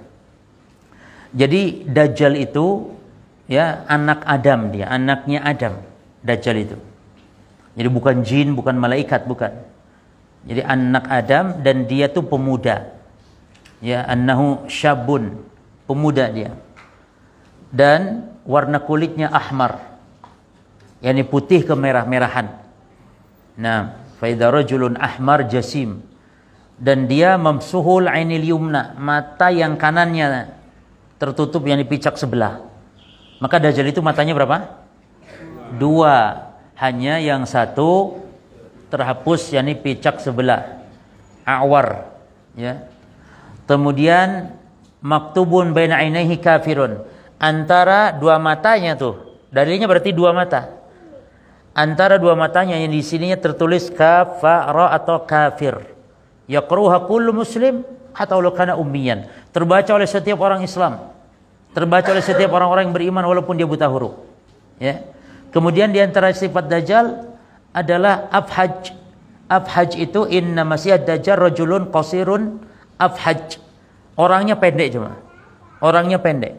Jadi dajjal itu ya anak Adam, dia anaknya Adam. Dajjal itu. Jadi bukan jin, bukan malaikat, bukan. Jadi anak Adam, dan dia tuh pemuda. Ya, annahu syabun, pemuda dia. Dan warna kulitnya ahmar, yakni putih kemerah-merahan. Nah, fa idza rajulun ahmar jasim, dan dia mamsuhul ainil yumna, mata yang kanannya tertutup, yakni picak sebelah. Maka dajjal itu matanya berapa? Dua, hanya yang satu terhapus, yakni picak sebelah, awar, ya. Kemudian maktubun baina ainaihi kafirun, antara dua matanya tuh, dalilnya berarti dua mata. Antara dua matanya yang di sininya tertulis kafara atau kafir. Yaqruha kullu muslim hatta walau kana ummiyan. Terbaca oleh setiap orang Islam. Terbaca oleh setiap orang-orang yang beriman walaupun dia buta huruf. Ya. Kemudian di antara sifat Dajjal adalah afhaj. Afhaj itu inna masih Dajjal rajulun qasirun afhaj. Orangnya pendek cuma. Orangnya pendek.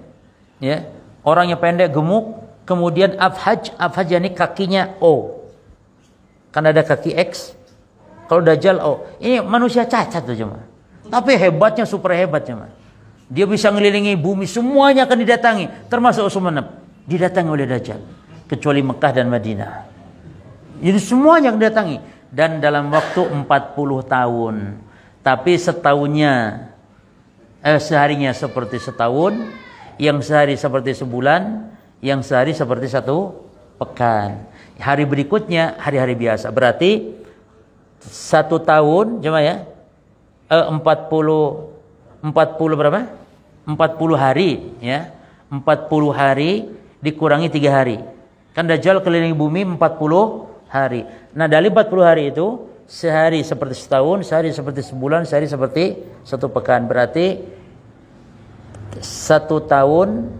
Ya. Orangnya pendek, gemuk, kemudian afhaj, afhaj yakni kakinya O. Kan ada kaki X. Kalau Dajjal O. Ini manusia cacat tuh cuma. Tapi hebatnya, super hebat cuma. Dia bisa ngelilingi bumi, semuanya akan didatangi, termasuk Sumenep didatangi oleh Dajjal, kecuali Mekah dan Madinah. Jadi semuanya akan didatangi, dan dalam waktu 40 tahun. Tapi setahunnya, seharinya seperti setahun, yang sehari seperti sebulan, yang sehari seperti satu pekan. Hari berikutnya hari-hari biasa. Berarti 1 tahun, coba ya, 40 berapa? 40 hari, ya. 40 hari dikurangi 3 hari. Kan Dajjal keliling bumi 40 hari. Nah, dari 40 hari itu, sehari seperti setahun, sehari seperti sebulan, sehari seperti 1 pekan. Berarti 1 tahun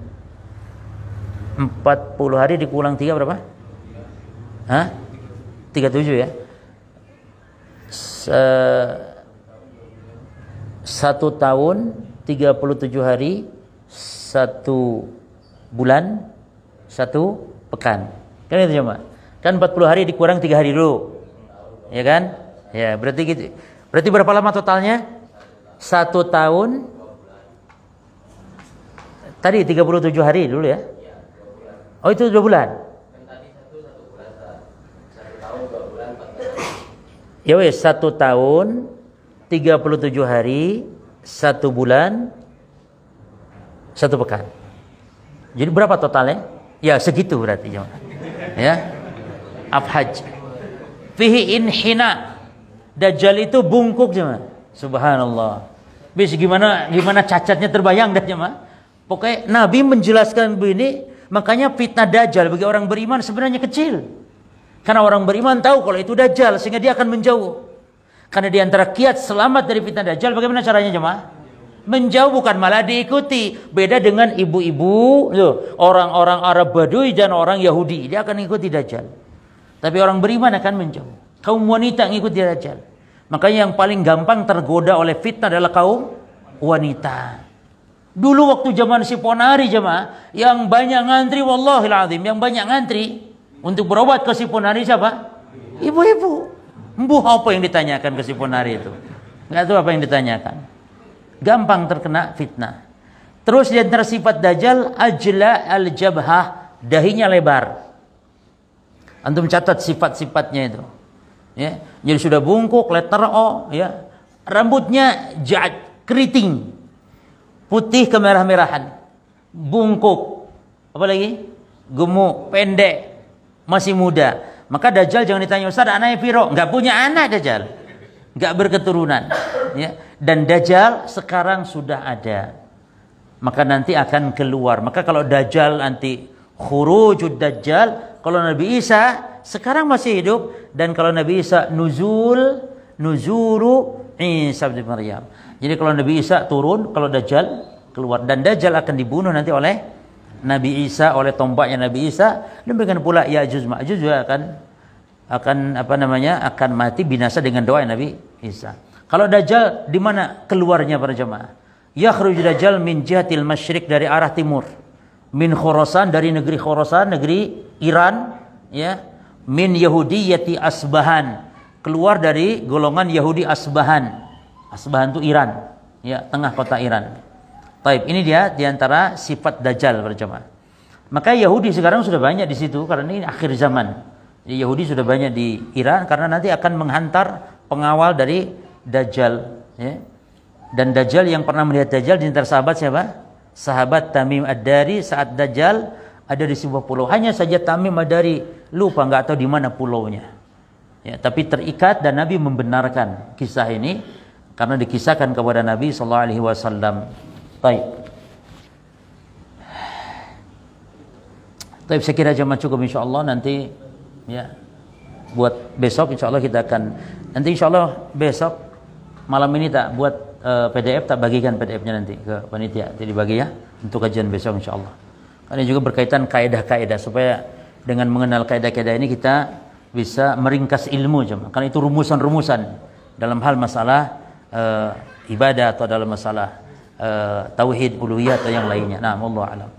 40 hari dikulang 3 berapa? Hah? 37 ya. 1 tahun 37 hari, 1 bulan, 1 pekan. Kan itu cuma. Kan 40 hari dikurang 3 hari dulu. Ya kan? Ya, berarti gitu. Berarti berapa lama totalnya? 1 tahun. Tadi 37 hari dulu ya. Oh, itu 2 bulan. Ya wes, 1 tahun 37 hari, 1 bulan, 1 pekan. Jadi berapa totalnya? Ya segitu berarti. Ya. Afhaj. Fihi inhina. Dajjal itu bungkuk jemaah. Subhanallah. Bis gimana cacatnya terbayang dah jemaah. Pokoknya Nabi menjelaskan begini, makanya fitnah Dajjal bagi orang beriman sebenarnya kecil. Karena orang beriman tahu kalau itu Dajjal, sehingga dia akan menjauh. Karena di antara kiat selamat dari fitnah Dajjal, bagaimana caranya jemaah? Menjauh, bukan malah diikuti. Beda dengan ibu-ibu, orang-orang Arab Badui dan orang Yahudi, dia akan ikuti Dajjal. Tapi orang beriman akan menjauh. Kaum wanita ngikuti Dajjal. Makanya yang paling gampang tergoda oleh fitnah adalah kaum wanita. Dulu waktu zaman si Ponari jemaah, yang banyak ngantri, wallahil azim, yang banyak ngantri untuk berobat ke si Ponari siapa? Ibu-ibu. Mbuh apa yang ditanyakan ke si Ponari itu? Enggak tahu apa yang ditanyakan. Gampang terkena fitnah. Terus di antara sifat Dajjal, ajla al-jabhah, dahinya lebar. Antum catat sifat-sifatnya itu. Ya, jadi sudah bungkuk, letter O, ya. Rambutnya jad, keriting. Putih kemerah-merahan. Bungkuk. Apa lagi? Gemuk, pendek, masih muda. Maka Dajjal jangan ditanya, Ustaz, anaknya piro? Enggak punya anak Dajjal. Enggak berketurunan, ya. Dan Dajjal sekarang sudah ada. Maka nanti akan keluar. Maka kalau Dajjal nanti khurujud Dajjal, kalau Nabi Isa sekarang masih hidup, dan kalau Nabi Isa nuzulu Isa bin Maryam. Jadi kalau Nabi Isa turun, kalau Dajjal keluar, dan Dajjal akan dibunuh nanti oleh Nabi Isa, oleh tombaknya Nabi Isa. Demikian pula Ya'juj Ma'juj juga akan mati binasa dengan doa Nabi Isa. Kalau Dajjal di mana keluarnya para jemaah? Yakhruj Dajjal min jihatil masyriq, dari arah timur. Min Khurasan, dari negeri Khurasan, negeri Iran, ya. Min Yahudiyati Asbahan, keluar dari golongan Yahudi Asbahan. Asbahan itu Iran, ya, tengah kota Iran. Taib, ini dia diantara sifat Dajjal berjamaah. Maka Yahudi sekarang sudah banyak di situ karena ini akhir zaman. Jadi Yahudi sudah banyak di Iran karena nanti akan menghantar pengawal dari Dajjal. Ya. Dan Dajjal yang pernah melihat Dajjal di antara sahabat siapa? Sahabat Tamim Ad-Dari saat Dajjal ada di sebuah pulau. Hanya saja Tamim Ad-Dari lupa, nggak tahu di mana pulaunya. Ya, tapi terikat dan Nabi membenarkan kisah ini karena dikisahkan kepada Nabi sallallahu alaihi wasallam. Baik. Tapi saya kira jam cukup insyaallah, nanti ya buat besok insyaallah kita akan, nanti insyaallah besok malam ini tak buat PDF, tak bagikan PDF-nya nanti ke panitia, jadi dibagi ya untuk kajian besok insyaallah. Karena juga berkaitan kaidah-kaidah, supaya dengan mengenal kaidah-kaidah ini kita bisa meringkas ilmu jemaah. Karena itu rumusan-rumusan dalam hal masalah ibadah atau dalam masalah tauhid, uluhiyah atau yang lainnya. Nah, wallahu a'lam.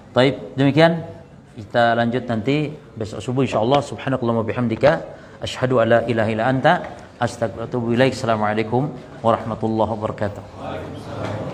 Baik, demikian kita lanjut nanti besok subuh insyaallah. Subhanakallahumma bihamdika asyhadu an la ilaha illa anta astaghfiruka wa atubu ilaik. Assalamualaikum warahmatullahi wabarakatuh.